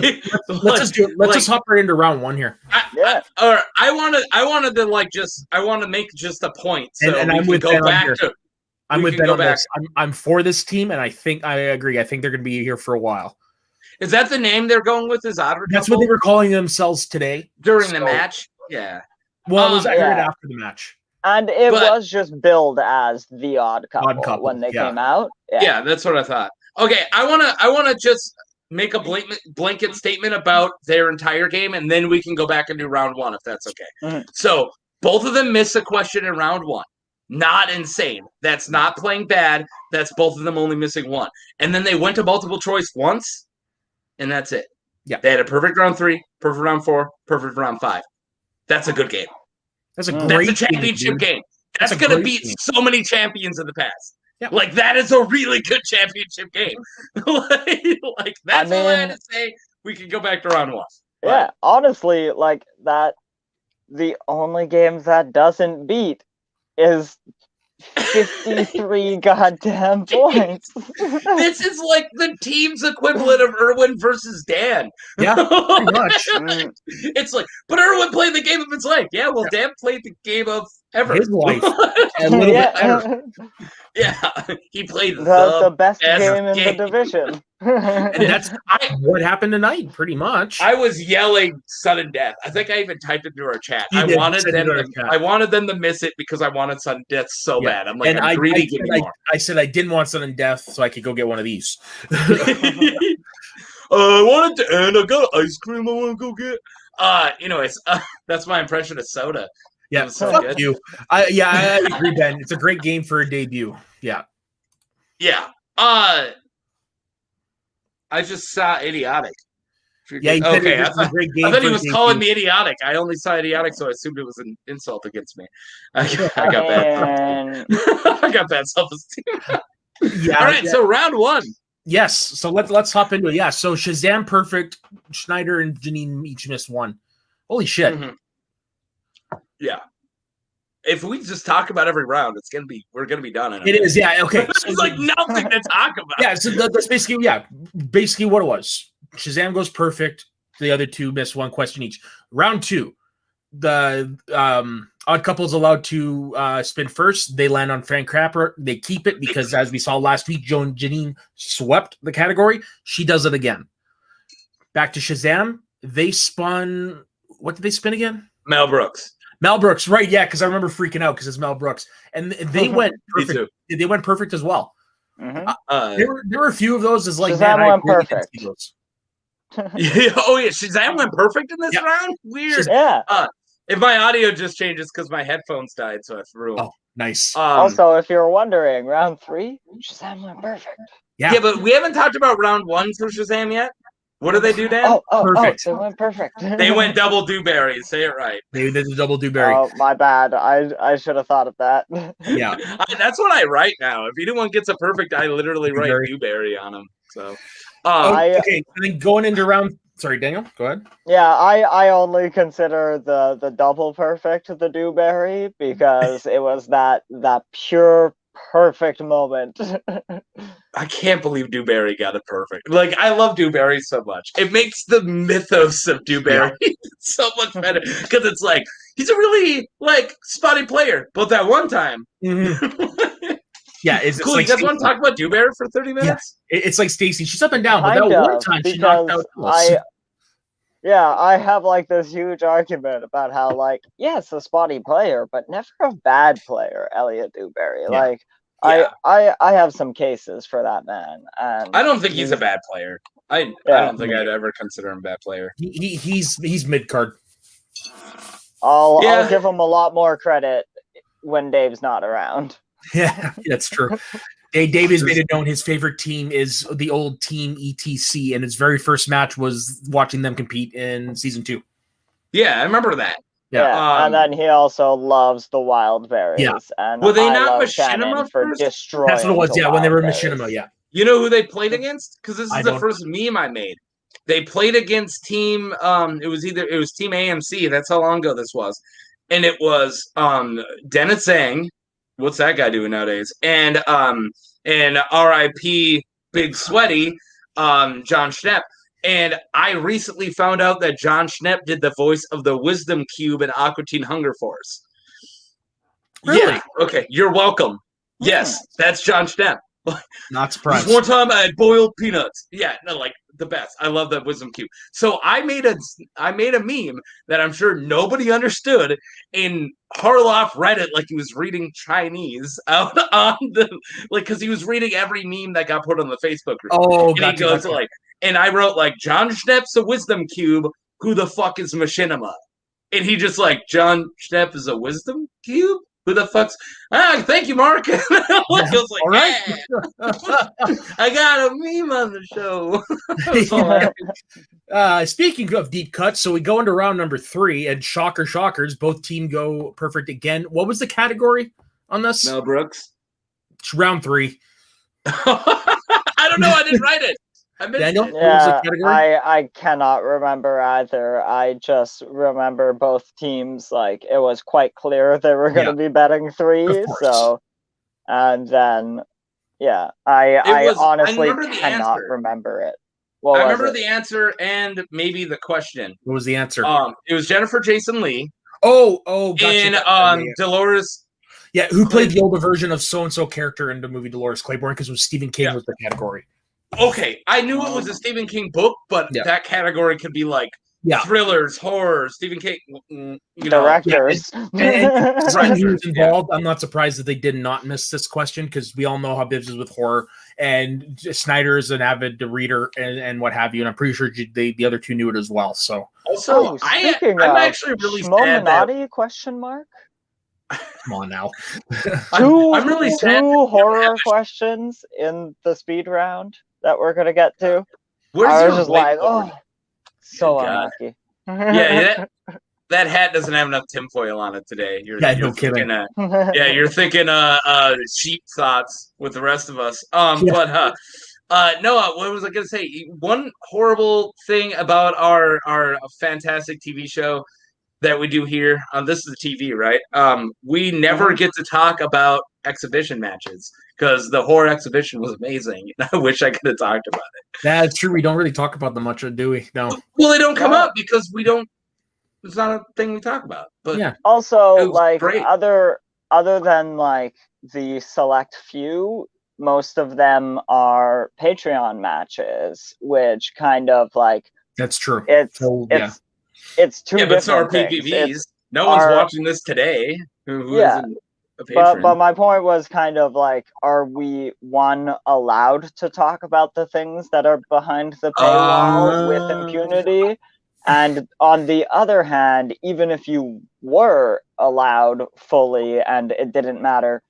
let's just do it. Let's just hop right into round 1 here. I wanted to make just a point. So and we I'm can with go Ben back on to. I'm with Ben on this. I'm for this team, and I agree. I think they're going to be here for a while. Is that the name they're going with? Is Odd Couple? That's what they were calling themselves today during the match. Yeah. Well, it was right after the match, and it was just billed as the Odd Couple when they came out. Yeah, that's what I thought. Okay, I wanna just make a blanket statement about their entire game, and then we can go back and do round 1 if that's okay. Mm-hmm. So both of them missed a question in round 1. Not insane. That's not playing bad. That's both of them only missing 1. And then they went to multiple choice once, and that's it. Yeah. They had a perfect round 3, perfect round 4, perfect round 5. That's a good game. That's a great championship game. That's going to beat so many champions in the past. Yeah. Like, that is a really good championship game. like that's all I had to say. We can go back to round 1. Yeah, honestly, like that, the only game that doesn't beat is 53 goddamn points. This is like the team's equivalent of Irwin versus Dan. Yeah, pretty much. It's like, but Irwin played the game of his life. Yeah, well, Dan played the game of his life. A little bit better. Yeah, he played the best game in the division. And that's what happened tonight, pretty much. I was yelling sudden death. I think I even typed it into our chat. I wanted them to miss it because I wanted sudden death so bad. I'm like, I'm greedy. I said I didn't want sudden death so I could go get one of these. I wanted to end. I got ice cream I want to go get. Anyways, that's my impression of soda. Yeah, fuck you. I agree, Ben. It's a great game for a debut. Yeah. Yeah. I just saw idiotic. Yeah, okay. I thought he was calling me idiotic. I only saw idiotic, so I assumed it was an insult against me. I got bad. I got bad self-esteem. Yeah. All right. So round 1. Yes. So let's hop into it. Yeah. So Shazam perfect. Sneider and Janine each missed 1. Holy shit. Mm-hmm. Yeah. If we just talk about every round, we're gonna be done. It is, yeah. Okay. It's like nothing to talk about. Yeah. So that's basically what it was. Shazam goes perfect. The other 2 miss 1 question each. Round 2, the Odd Couple's allowed to spin first. They land on Frank Crapper. They keep it because, as we saw last week, Janine swept the category. She does it again. Back to Shazam. They spun. What did they spin again? Mel Brooks, right? Yeah, because I remember freaking out because it's Mel Brooks, and they went perfect. They went perfect as well. Mm-hmm. There were a few of those as like Shazam went perfect. Oh yeah, Shazam went perfect in this round. Weird. Yeah. If my audio just changes because my headphones died, so I threw them. Oh, nice. Also, if you're wondering, round 3, Shazam went perfect. Yeah, but we haven't talked about round 1 for Shazam yet. What did they do, Dan? Perfect. They went perfect. They went double dewberries. Say it right. They did the double dewberry. Oh, my bad. I should have thought of that. Yeah. That's what I write now. If anyone gets a perfect, I literally write dewberry on them. So, okay. And then going into round. Sorry, Daniel. Go ahead. Yeah, I only consider the double perfect the dewberry because it was that pure perfect moment. I can't believe Dewberry got it perfect. Like, I love Dewberry so much. It makes the mythos of Dewberry so much better because it's like he's a really spotty player, but that one time, yeah, it's cool. Like you guys want to talk about Dewberry for 30 minutes? Yeah. It's like Stacy. She's up and down, but that one time she knocked out. Yeah, I have like this huge argument about how like, yes, a spotty player, but never a bad player, Elliot Dewberry. Yeah. Like Yeah. I have some cases for that man. And I don't think he's a bad player. I don't think I'd ever consider him a bad player. He's mid card. I'll give him a lot more credit when Dave's not around. Yeah, that's true. Dave has made it known his favorite team is the old team ETC, and his very first match was watching them compete in season 2. Yeah, I remember that. Yeah, and then he also loves the Wild Berries. Yeah. And Were they I not love Machinima Shannon for first? destroying. That's what it was. the Yeah, when they were Wild Machinima. Berries. Yeah. You know who they played against? Because this I is the don't- first meme I made. They played against team. It was Team AMC. That's how long ago this was, and it was Dennis Zhang. What's that guy doing nowadays? And R.I.P. Big Sweaty, John Schnepp. And I recently found out that John Schnepp did the voice of the Wisdom Cube in Aqua Teen Hunger Force. Really? Yeah. Okay. You're welcome. Yes, that's John Schnepp. Not surprised. One time I had boiled peanuts. Yeah, no, like the best. I love that Wisdom Cube. So I made a meme that I'm sure nobody understood, and Harloff read it like he was reading Chinese out on the because he was reading every meme that got put on the Facebook group. Oh, and he goes like, and I wrote like John Schnepp's a Wisdom Cube. Who the fuck is Machinima? And he just like John Schnepp is a Wisdom Cube. Who the fuck's? Thank you, Mark. I was like, all right. I got a meme on the show. Speaking of deep cuts, so we go into round number 3, and shockers, both team go perfect again. What was the category on this? Mel Brooks. It's round 3. I don't know. I didn't write it. I missed Daniel, it. what was the Yeah, category? I cannot remember either. I just remember both teams, like, it was quite clear they were going to be betting 3, Of course. so, and then, yeah, I honestly cannot remember it. I remember the answer and maybe the question. What was the answer? It was Jennifer Jason Leigh. Gotcha. And Dolores. Yeah, who played the older version of so-and-so character in the movie Dolores Claiborne, because it was Stephen King was the category. Okay, I knew it was a Stephen King book, but that category could be like thrillers, horror, Stephen King, directors. And he was involved. I'm not surprised that they did not miss this question, because we all know how Bibbs is with horror, and Snyder is an avid reader and what have you. And I'm pretty sure the other two knew it as well. So also, I'm actually really sad that question mark. Come on now. I'm really sad. 2 horror questions in the speed round that we're gonna get to. Where's I was just like, so unlucky. Yeah, that hat doesn't have enough tinfoil on it today. You're no kidding. You're thinking sheep thoughts with the rest of us. But no, what was I gonna say? One horrible thing about our fantastic TV show that we do here, this is the TV, right? We never get to talk about exhibition matches, because the horror exhibition was amazing. I wish I could have talked about it. That's true. We don't really talk about them much, do we? No. Well, they don't come up because we don't. It's not a thing we talk about. But yeah. Also, like other than like the select few, most of them are Patreon matches, which kind of like that's true. It's two different but so are things. PPVs. No one's watching this today. Who isn't a patron. But my point was kind of like, are we allowed to talk about the things that are behind the paywall with impunity? And on the other hand, even if you were allowed fully and it didn't matter,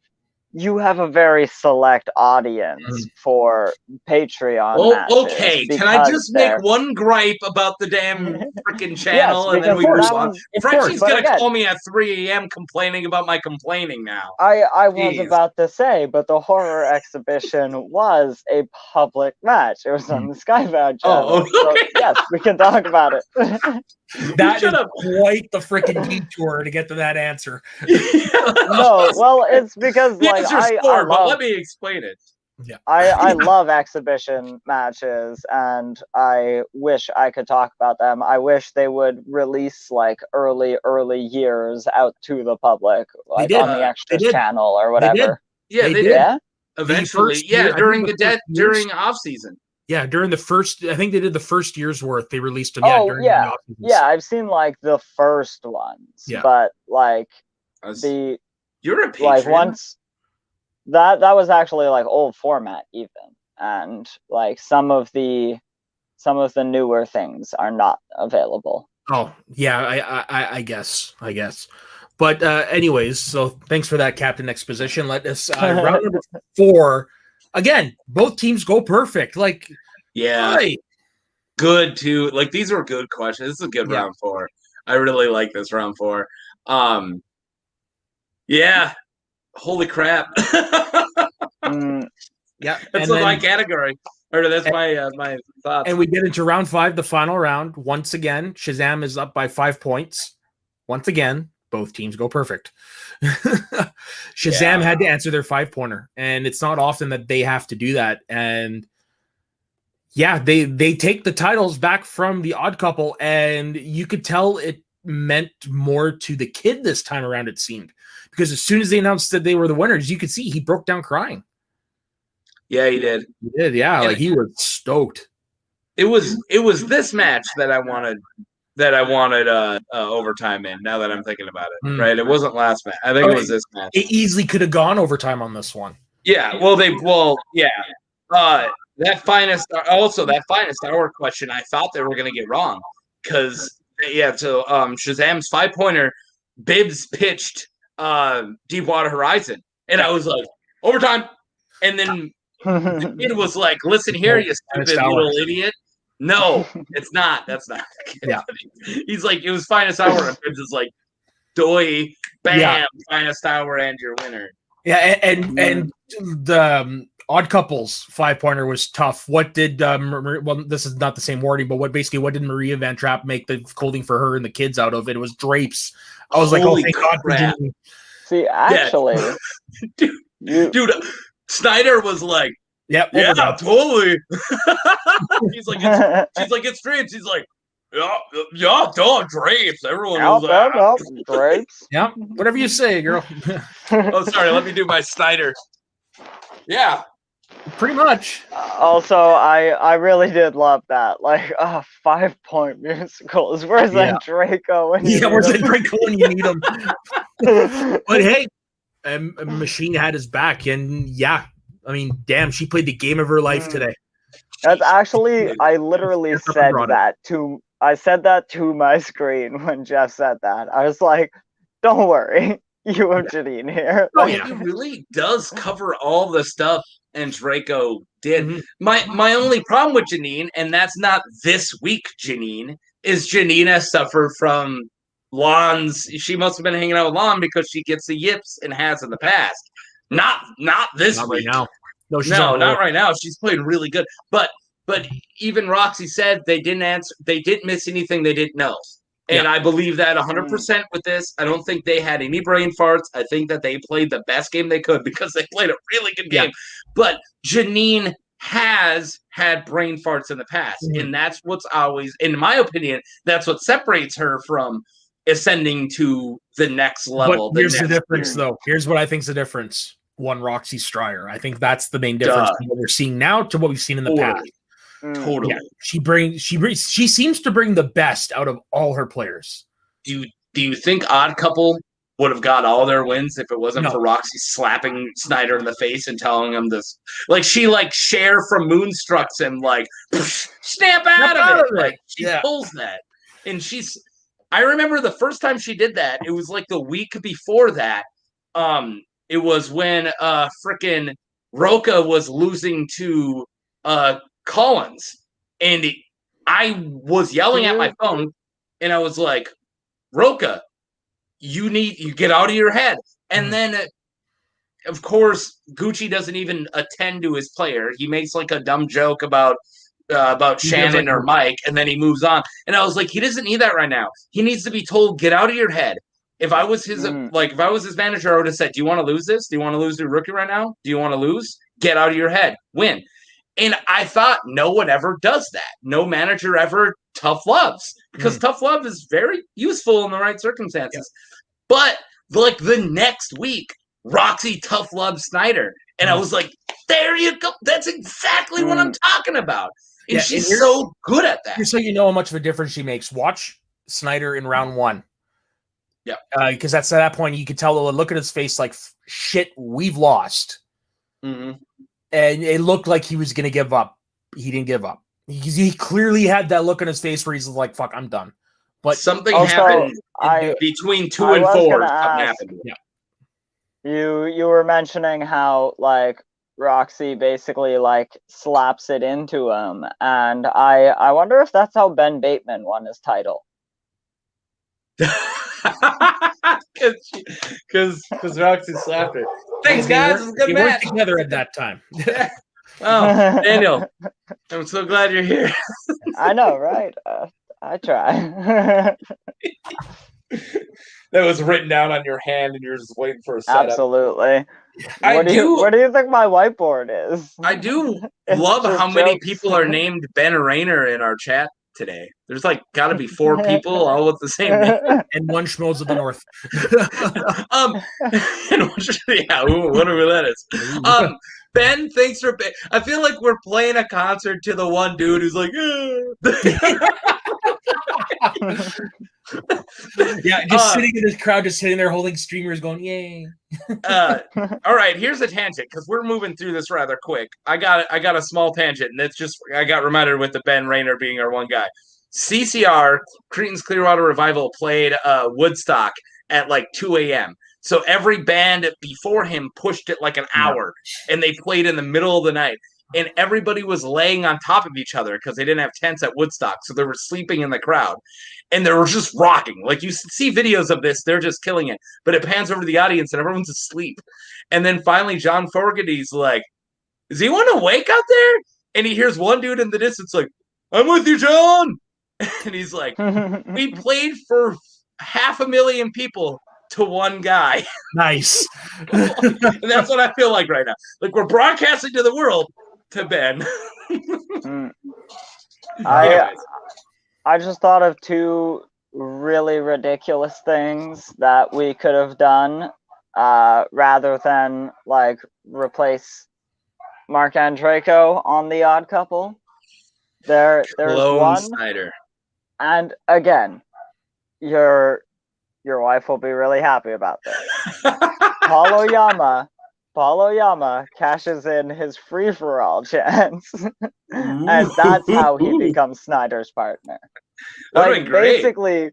you have a very select audience for Patreon matches. Okay, can I just make one gripe about the damn freaking channel, and then we move on? Frenchie's going to call me at 3 a.m. complaining about my complaining now. I was about to say, but the horror exhibition was a public match. It was on the Skybound channel. So, yes, we can talk about it. That is quite the freaking detour to get to that answer. No, well, it's because but let me explain it. Yeah, I love exhibition matches, and I wish I could talk about them. I wish they would release like early years out to the public, like on the Extras channel or whatever. They did. Yeah, eventually, during off season. Yeah, during the first, I think they did the first year's worth. They released them. Oh During yeah, the off-seasons. yeah. I've seen like the first ones, Yeah. but like You're a like patron. once that was actually like old format even, and like some of the newer things are not available. Oh yeah, I guess. But anyways, so thanks for that, Captain Exposition. Let us round number 4. Again, both teams go perfect. Like, Yeah, right. Good too. Like these were good questions. This is a good round 4. I really like this round 4. Yeah. Holy crap. Yeah, that's my category. Or that's my thoughts. And we get into round 5, the final round. Once again, Shazam is up by 5 points. Once again, both teams go perfect. Shazam had to answer their 5-pointer, and it's not often that they have to do that. And yeah, they take the titles back from the Odd Couple, and you could tell it meant more to the kid this time around, it seemed. Because as soon as they announced that they were the winners, you could see he broke down crying. Yeah, he did. He did, yeah. And like he was stoked. It was this match that I wanted overtime in, now that I'm thinking about it. Right? It wasn't last match. I think it was this match. It easily could have gone overtime on this one. Yeah, that finest hour question, I thought they were going to get wrong because Shazam's 5-pointer, Bibbs pitched Deepwater Horizon, and I was like, overtime, and then it was like, listen here, you stupid little idiot. No, it's not. That's not. Yeah. He's like, it was finest hour, and Bibbs is like, doy, bam, finest hour, and your winner. Yeah, and the Odd Couple's 5-pointer was tough. What did well, this is not the same wording, but what did Maria Van Trapp make the clothing for her and the kids out of? It was drapes. I was like, oh, thank God for Janine. See, actually, dude, Sneider was like, yeah, totally. She's like, it's drapes. He's like, drapes. Everyone knows that. Drapes. Yeah, whatever you say, girl. Oh, sorry. Let me do my Sneider. Yeah, pretty much. Also, I really did love that. Like, 5-point musicals. Where's that Draco? Where's that Draco when you need him? But hey, Machine had his back, and I mean, damn, she played the game of her life today. That's actually, I literally said that to. I said that to my screen when Jeff said that. I was like, "Don't worry, you have Janine here." He really does cover all the stuff, and Draco did. Mm-hmm. My only problem with Janine, and that's not this week Janine, is Janine has suffered from Lon's. She must have been hanging out with Lon because she gets the yips and has in the past. Not this week. Right now. No, not right now. She's played really good. But even Roxy said they didn't miss anything they didn't know. And I believe that 100% with this. I don't think they had any brain farts. I think that they played the best game they could because they played a really good game. But Janine has had brain farts in the past. Mm-hmm. And that's what's always, in my opinion, that's what separates her from ascending to the next level. But here's the difference, though. Here's what I think is the difference. One Roxy Stryer. I think that's the main difference from what we're seeing now to what we've seen in the past. Totally. Yeah, she seems to bring the best out of all her players. Do you think Odd Couple would have got all their wins if it wasn't for Roxy slapping Sneider in the face and telling him this? Like she Cher from Moonstrucks him like snap out of it. Like she pulls that. And I remember the first time she did that, it was like the week before that. It was when frickin' Roca was losing to Collins, and I was yelling at my phone, and I was like, Roca, you get out of your head. And then, of course, Gucci doesn't even attend to his player. He makes like a dumb joke about Shannon or Mike, and then he moves on. And I was like, he doesn't need that right now. He needs to be told, get out of your head. If I was his manager, I would have said, do you want to lose this? Do you want to lose your rookie right now? Do you want to lose? Get out of your head. Win. And I thought no one ever does that. No manager ever tough loves because tough love is very useful in the right circumstances. Yeah. But like the next week, Roxy tough loved Sneider. And I was like, There you go. That's exactly what I'm talking about. And Yeah, she's and so good at that. Here's so you know how much of a difference she makes. Watch Sneider in round 1. Yeah. Because that's at that point you could tell, look at his face like, shit, we've lost. Mm-hmm. And it looked like he was going to give up. He didn't give up. He clearly had that look on his face where he's like, fuck, I'm done. But something also, happened I between 2 I and was 4. gonna Something ask- happened. Yeah. You were mentioning how like Roxy basically like slaps it into him, and I wonder if that's how Ben Bateman won his title. Because Roxy slapped her. Thanks, guys. It was a good they match. weren't together at that time. Oh, Daniel, I'm so glad you're here. I know, right? I try. That was written down on your hand, and you're just waiting for a setup. Absolutely. Where do you think my whiteboard is? I do It's love just how many jokes. people are named Ben Rayner in our chat today. There's like got to be 4 people all with the same name. And one Schmoes of the North. Yeah, whatever that is. Ben, thanks for. I feel like we're playing a concert to the one dude who's like, yeah, just sitting in this crowd, just sitting there holding streamers, going, "Yay!" All right, here's a tangent because we're moving through this rather quick. I got a small tangent, and it's just I got reminded with the Ben Rayner being our one guy. CCR, Cretan's Clearwater Revival, played Woodstock at like 2 a.m. So every band before him pushed it like an hour, and they played in the middle of the night. And everybody was laying on top of each other because they didn't have tents at Woodstock, so they were sleeping in the crowd. And they were just rocking. Like, you see videos of this, they're just killing it. But it pans over to the audience, and everyone's asleep. And then finally, John Fogerty's like, is anyone awake out there? And he hears one dude in the distance like, I'm with you, John! And he's like, we played for 500,000 people to one guy. Nice. And that's what I feel like right now. Like, we're broadcasting to the world to Ben. I just thought of 2 really ridiculous things that we could have done rather than like replace Mark Andreyko on The Odd Couple. There's Lone one, Snyder. and again, your wife will be really happy about this. Paulo Yama cashes in his free-for-all chance, and that's how he becomes Snyder's partner. Like, basically,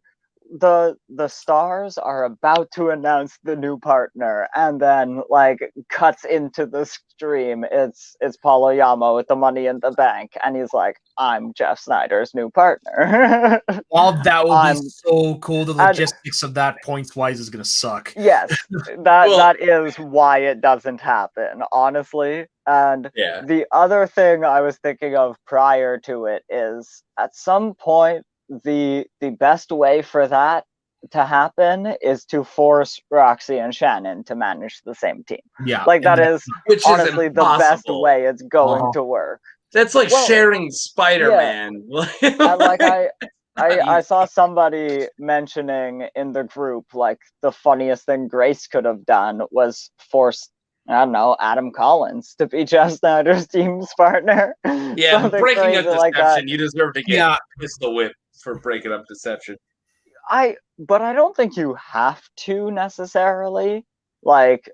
the stars are about to announce the new partner, and then like cuts into the stream. It's Paulo Yama with the Money in the Bank, and he's like, "I'm Jeff Sneider's new partner." Well, that would be so cool. The logistics of that points wise is gonna suck. Yes, that is why it doesn't happen, honestly. And the other thing I was thinking of prior to it is at some point the best way for that to happen is to force Roxy and Shannon to manage the same team. Yeah, like that is honestly the best way it's going to work. That's like sharing Spider-Man. And like I saw somebody mentioning in the group like the funniest thing Grace could have done was force, I don't know, Adam Collins to be Jeff Snyder's team's partner. Yeah, breaking up Deception, like you deserve to get pistol whipped for breaking up Deception. But I don't think you have to necessarily. Like,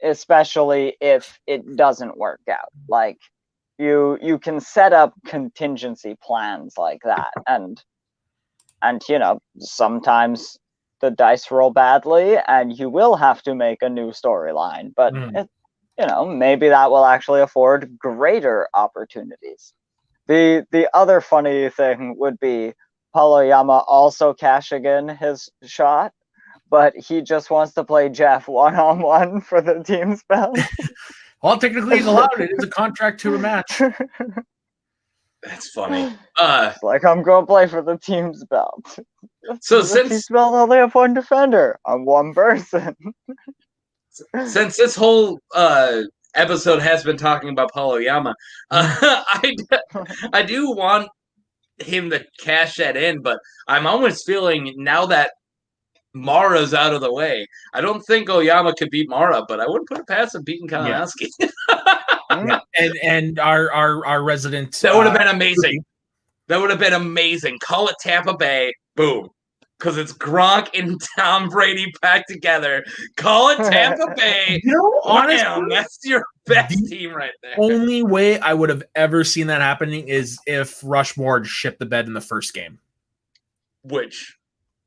especially if it doesn't work out. Like, you can set up contingency plans like that, and you know, sometimes the dice roll badly, and you will have to make a new storyline. But you know, maybe that will actually afford greater opportunities. The other funny thing would be Paulo Yama also cashing in his shot, but he just wants to play Jeff one-on-one for the team's belt. Well, technically he's allowed. It is a contract to a match. That's funny. Like, I'm going to play for the team's belt. So the team's belt only have one defender. I'm one person. Since this whole episode has been talking about Paulo Yama, I do want him to cash that in, but I'm almost feeling now that Mara's out of the way, I don't think Oyama could beat Mara, but I wouldn't put it past him beating Kalinowski. Yeah, and our resident That would have been amazing. That would have been amazing. Call it Tampa Bay. Boom. Because it's Gronk and Tom Brady back together. Call it Tampa Bay. Honestly, Wham, that's your best team right there. Only way I would have ever seen that happening is if Rushmore shipped the bed in the first game. Which,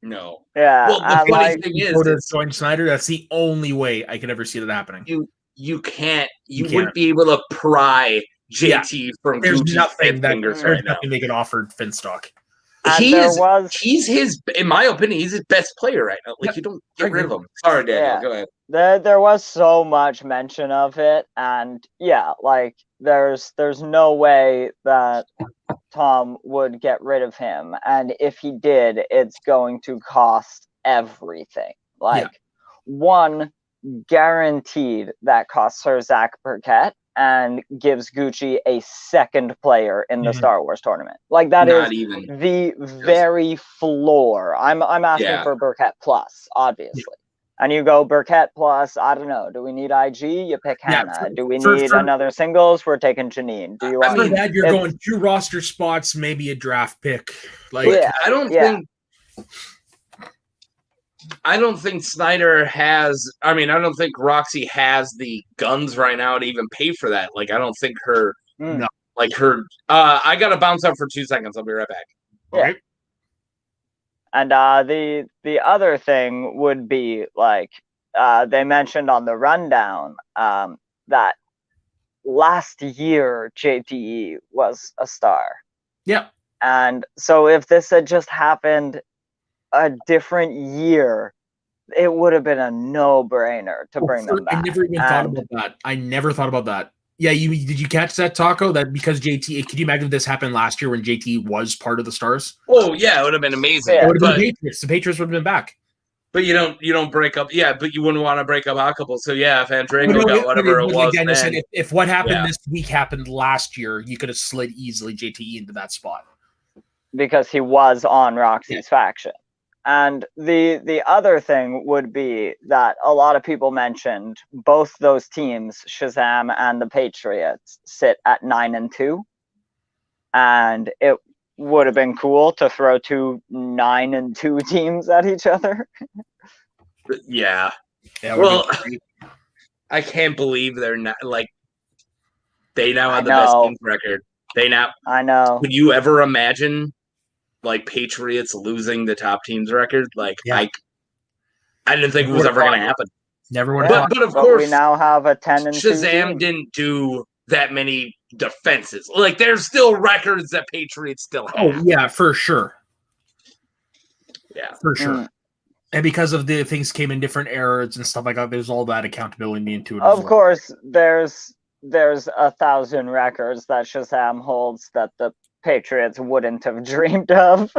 no. Yeah. Well, the funny thing is, Jeff Sneider. That's the only way I could ever see that happening. You can't. You wouldn't be able to pry JT from Gucci's fingers right now. Nothing they could offer Finstock. He's his, in my opinion, he's his best player right now. Like, you don't get rid of him. Sorry, Daniel, go ahead. There was so much mention of it, and like there's no way that Tom would get rid of him, and if he did, it's going to cost everything. Like one guaranteed that costs her Zach Burkett and gives Gucci a second player in the Star Wars tournament. Like that is the very floor. I'm asking for Burkett plus, obviously. And you go Burkett plus, I don't know. Do we need IG? You pick Hannah. Do we need another singles? We're taking Janine. Do you want for that? You're going 2 roster spots, maybe a draft pick. Like I don't think Sneider has. I mean, I don't think Roxy has the guns right now to even pay for that. Like, I don't think her. No, like her. I gotta bounce out for 2 seconds. I'll be right back. Okay. And the other thing would be like they mentioned on the rundown that last year JTE was a star. Yeah. And so if this had just happened a different year, it would have been a no-brainer to bring them back. I never even thought about that. I never thought about that. Yeah, did you catch that, Taco? That because JT, could you imagine if this happened last year when JT was part of the Stars? Oh yeah, it would have been amazing. Yeah, it would have been Patriots. The Patriots would have been back. But you don't break up. Yeah, but you wouldn't want to break up our couple. So yeah, if Andreco got whatever it was, like Daniel then, said, if what happened this week happened last year, you could have slid easily JTE into that spot because he was on Roxy's faction. And the other thing would be that a lot of people mentioned both those teams, Shazam and the Patriots, sit at 9-2. And it would have been cool to throw 2 9-2 teams at each other. Yeah. Well, I can't believe they're not like they now have the best teams record. I know. Could you ever imagine like Patriots losing the top teams record? Like I didn't think it was ever going to happen. Never would have. But of course, we now have a 10-2 Shazam team. didn't do that many defenses. Like there's still records that Patriots still have. Oh yeah, for sure. Yeah, for sure. And because of the things came in different eras and stuff like that, there's all that accountability into it. Of course, there's 1,000 records that Shazam holds that the Patriots wouldn't have dreamed of.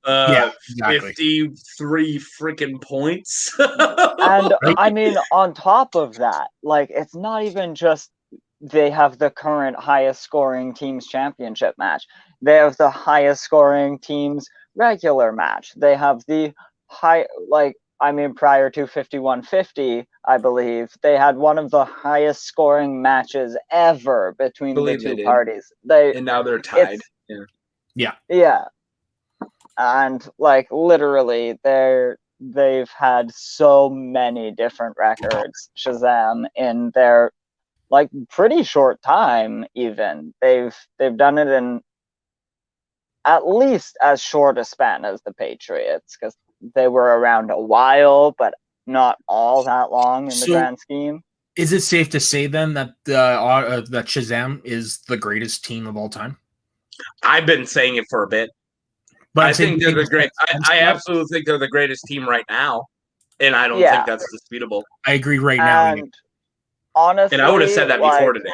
Yeah, exactly. 53 freaking points. And I mean, on top of that, like it's not even just they have the current highest scoring teams championship match. They have the highest scoring teams regular match. They have the prior to 5150, I believe, they had one of the highest scoring matches ever between the two parties. And now they're tied. Yeah. And like literally they've had so many different records, Shazam, in their like pretty short time even. They've done it in at least as short a span as the Patriots, because they were around a while, but not all that long in the grand scheme. Is it safe to say then that that Shazam is the greatest team of all time? I've been saying it for a bit, but I think they're the great. I absolutely think they're the greatest team right now, and I don't think that's disputable. I agree right now. Honestly, and I would have said that before today.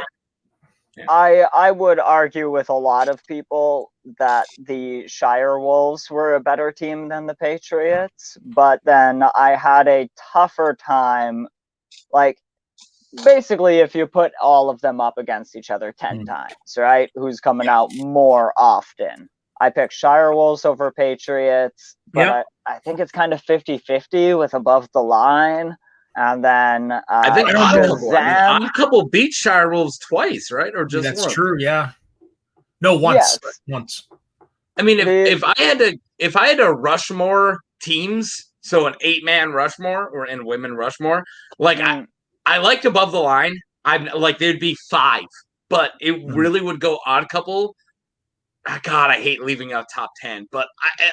Yeah. I would argue with a lot of people that the Shire Wolves were a better team than the Patriots, but then I had a tougher time. Like, basically, if you put all of them up against each other 10 times, right? Who's coming out more often? I picked Shire Wolves over Patriots, but I think it's kind of 50-50 with Above the Line. And then I think Shazam. Odd Couple beat Shirewolves twice, right? Or just That's once? true. Yeah. No, once. Yes. Once. I mean, if I had to Rushmore teams, so an 8-man Rushmore or in women Rushmore, like I liked Above the Line. I'm like there'd be 5, but it really would go Odd Couple. God, I hate leaving out top 10, but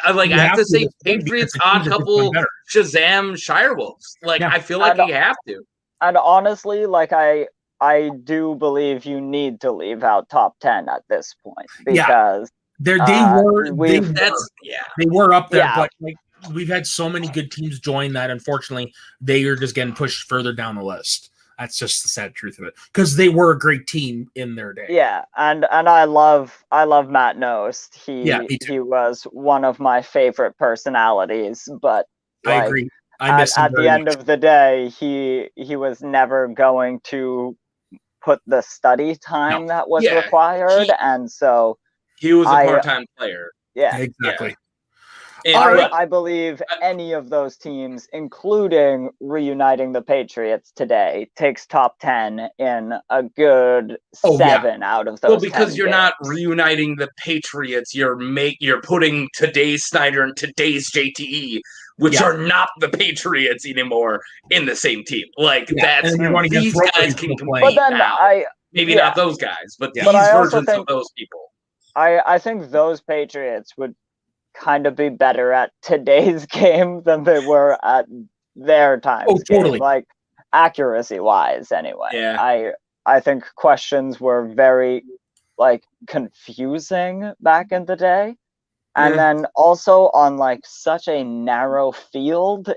I have to say Patriots, Odd Couple, Shazam, Shirewolves. Like I feel like you have to. And honestly, like I do believe you need to leave out top 10 at this point because they were up there, but like we've had so many good teams join that unfortunately they are just getting pushed further down the list. That's just the sad truth of it because they were a great team in their day. Yeah, and I love Matt Nost. He was one of my favorite personalities, but I agree. At the end of the day, he was never going to put the study time that was required, and so he was a part-time player. Yeah, exactly. Yeah. I believe any of those teams, including reuniting the Patriots today, takes top 10 in a good 7 out of those. Well, because 10 you're games. not reuniting the Patriots, you're putting today's Sneider and today's JTE, which are not the Patriots anymore, in the same team. Like that's these guys can compete now. Maybe not those guys, but these versions of those people. I think those Patriots would kind of be better at today's game than they were at their time's game, like accuracy wise anyway. I think questions were very like confusing back in the day, and then also on like such a narrow field,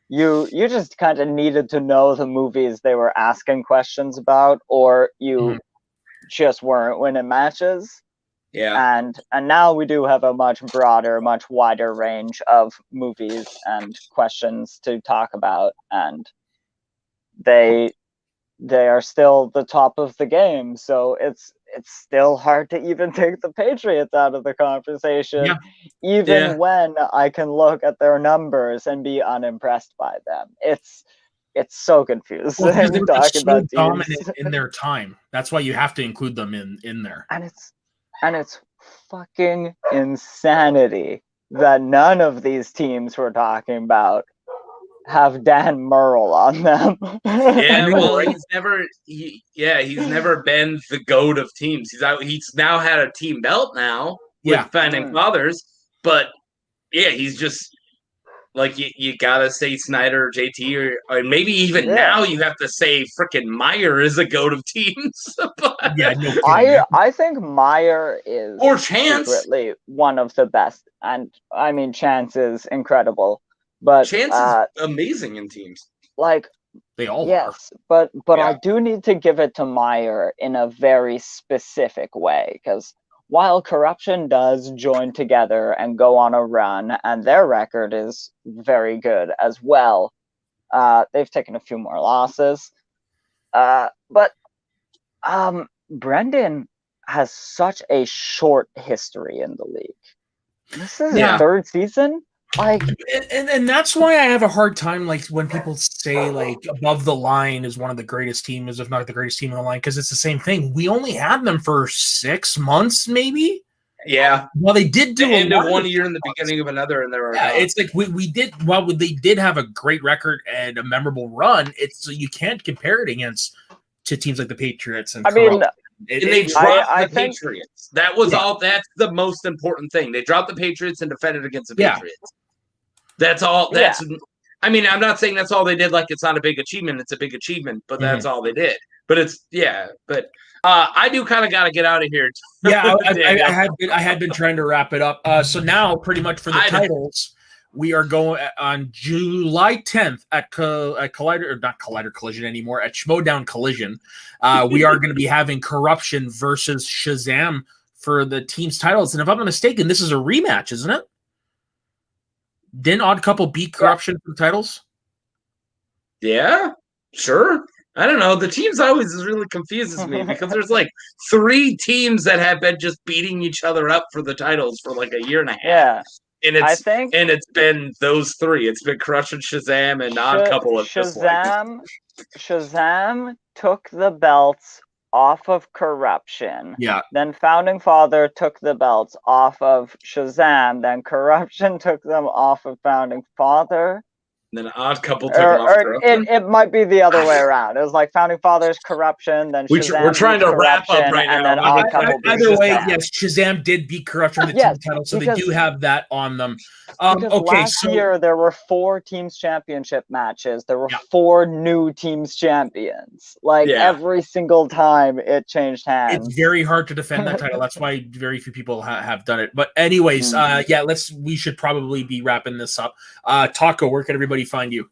you just kind of needed to know the movies they were asking questions about, or you just weren't winning matches. Yeah. And now we do have a much broader, much wider range of movies and questions to talk about, and they are still the top of the game. So it's still hard to even take the Patriots out of the conversation, even when I can look at their numbers and be unimpressed by them. It's so confusing. Well, they were so dominant in their time. That's why you have to include them in there. And it's fucking insanity that none of these teams we're talking about have Dan Murrell on them. Yeah, well, he's never been the GOAT of teams. He's now had a team belt now with Founding Fathers, but he's just like you gotta say Sneider or JT or maybe even now you have to say freaking Meyer is a GOAT of teams. But, I think Meyer is secretly one of the best, and I mean Chance is incredible, but Chance is amazing in teams. Like they all are. But I do need to give it to Meyer in a very specific way, because while Corruption does join together and go on a run, and their record is very good as well, they've taken a few more losses. But Brendan has such a short history in the league. This is his 3rd season. Like, and that's why I have a hard time, like, when people say like Above the Line is one of the greatest teams, if not the greatest team in the line, because it's the same thing. We only had them for 6 months, maybe. Yeah. Well, they did do the end of one year and the beginning of another, and it's like we did. Well, they did have a great record and a memorable run. You can't compare it to teams like the Patriots and. I mean. They dropped the Patriots. That was all. That's the most important thing. They dropped the Patriots and defended against the Patriots. That's all. That's. I mean, I'm not saying that's all they did. Like, it's not a big achievement. It's a big achievement, but that's all they did. But it's But I do kind of got to get out of here. I had been trying to wrap it up. So now, pretty much for the titles, we are going on July 10th at Collider, or not Collider Collision anymore, at Schmoedown Collision. We are going to be having Corruption versus Shazam for the team's titles. And if I'm not mistaken, this is a rematch, isn't it? Didn't Odd Couple beat Corruption for the titles? Yeah, sure. I don't know. The teams always really confuses me because there's like 3 teams that have been just beating each other up for the titles for like a year and a half. Yeah. And it's been those three. It's been Corruption, Shazam, and Odd Couple of Shazam took the belts off of Corruption. Yeah. Then Founding Father took the belts off of Shazam. Then Corruption took them off of Founding Father. And then Odd Couple took them off Corruption. It might be the other way around. It was like Founding Father's Corruption, then Shazam. We're trying to wrap up right and now. Then Odd Couple either way, yes, Shazam did beat Corruption with the team title, so they do have that on them. Last year there were 4 teams championship matches. There were 4 new teams champions. Every single time it changed hands. It's very hard to defend that title. That's why very few people have done it. But anyways, we should probably be wrapping this up. Taco, where can everybody find you?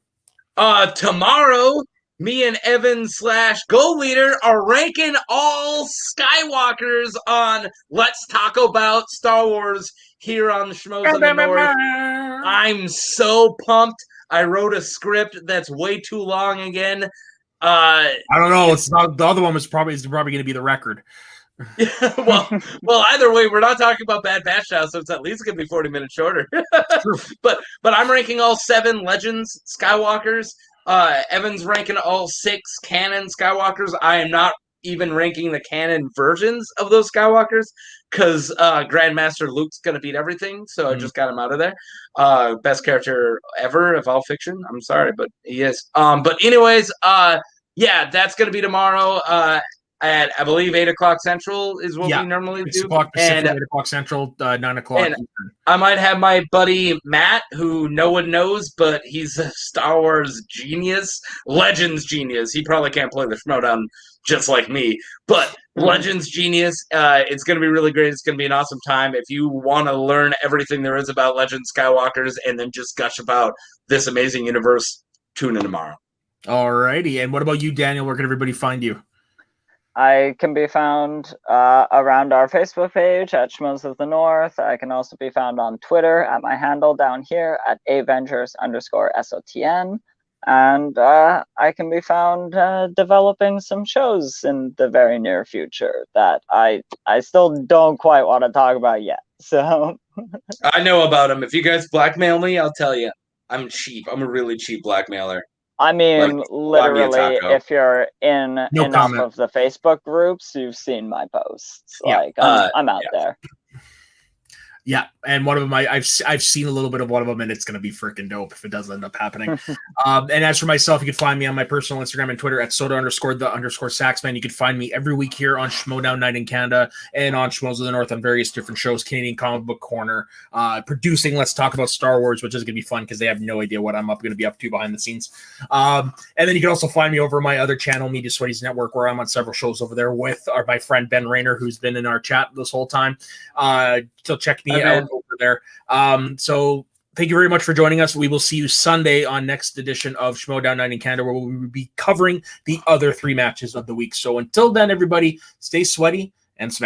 Tomorrow, me and Evan / Goal Leader are ranking all Skywalkers on Let's Talk About Star Wars here on the Schmoes of the North. I'm so pumped. I wrote a script that's way too long again. I don't know. It's not. The other one was probably going to be the record. well, either way, we're not talking about Bad Batch now, so it's at least going to be 40 minutes shorter. but I'm ranking all 7 Legends Skywalkers. Evan's ranking all 6 canon Skywalkers. I am not even ranking the canon versions of those Skywalkers because Grandmaster Luke's going to beat everything, so I just got him out of there. Best character ever of all fiction. I'm sorry, but he is. But anyways, that's going to be tomorrow. At, I believe, 8 o'clock Central is what we normally do. 6 o'clock Pacific, 8 o'clock Central, 9 o'clock Eastern. I might have my buddy Matt, who no one knows, but he's a Star Wars genius, Legends genius. He probably can't play the Schmoedown just like me, but Legends genius. It's going to be really great. It's going to be an awesome time. If you want to learn everything there is about Legends Skywalkers and then just gush about this amazing universe, tune in tomorrow. All righty. And what about you, Daniel? Where can everybody find you? I can be found around our Facebook page at Schmoes of the North. I can also be found on Twitter at my handle down here at Avengers_SOTN. And I can be found developing some shows in the very near future that I still don't quite want to talk about yet. So I know about them. If you guys blackmail me, I'll tell you. I'm cheap. I'm a really cheap blackmailer. I mean, literally, if you're in enough of the Facebook groups, you've seen my posts. I'm out there. Yeah, and one of them, I've seen a little bit of one of them, and it's going to be freaking dope if it does end up happening. And as for myself, you can find me on my personal Instagram and Twitter at soda_the_saxman. You can find me every week here on Schmoedown Night in Canada and on Schmoes of the North on various different shows, Canadian Comic Book Corner, producing Let's Talk About Star Wars, which is going to be fun because they have no idea what I'm going to be up to behind the scenes. And then you can also find me over my other channel, Media Sweaties Network, where I'm on several shows over there with my friend Ben Rayner, who's been in our chat this whole time. So check me out over there. So thank you very much for joining us. We will see you Sunday on next edition of Schmoedown Night in Canada, where we will be covering the other 3 matches of the week. So until then, everybody, stay sweaty and smash.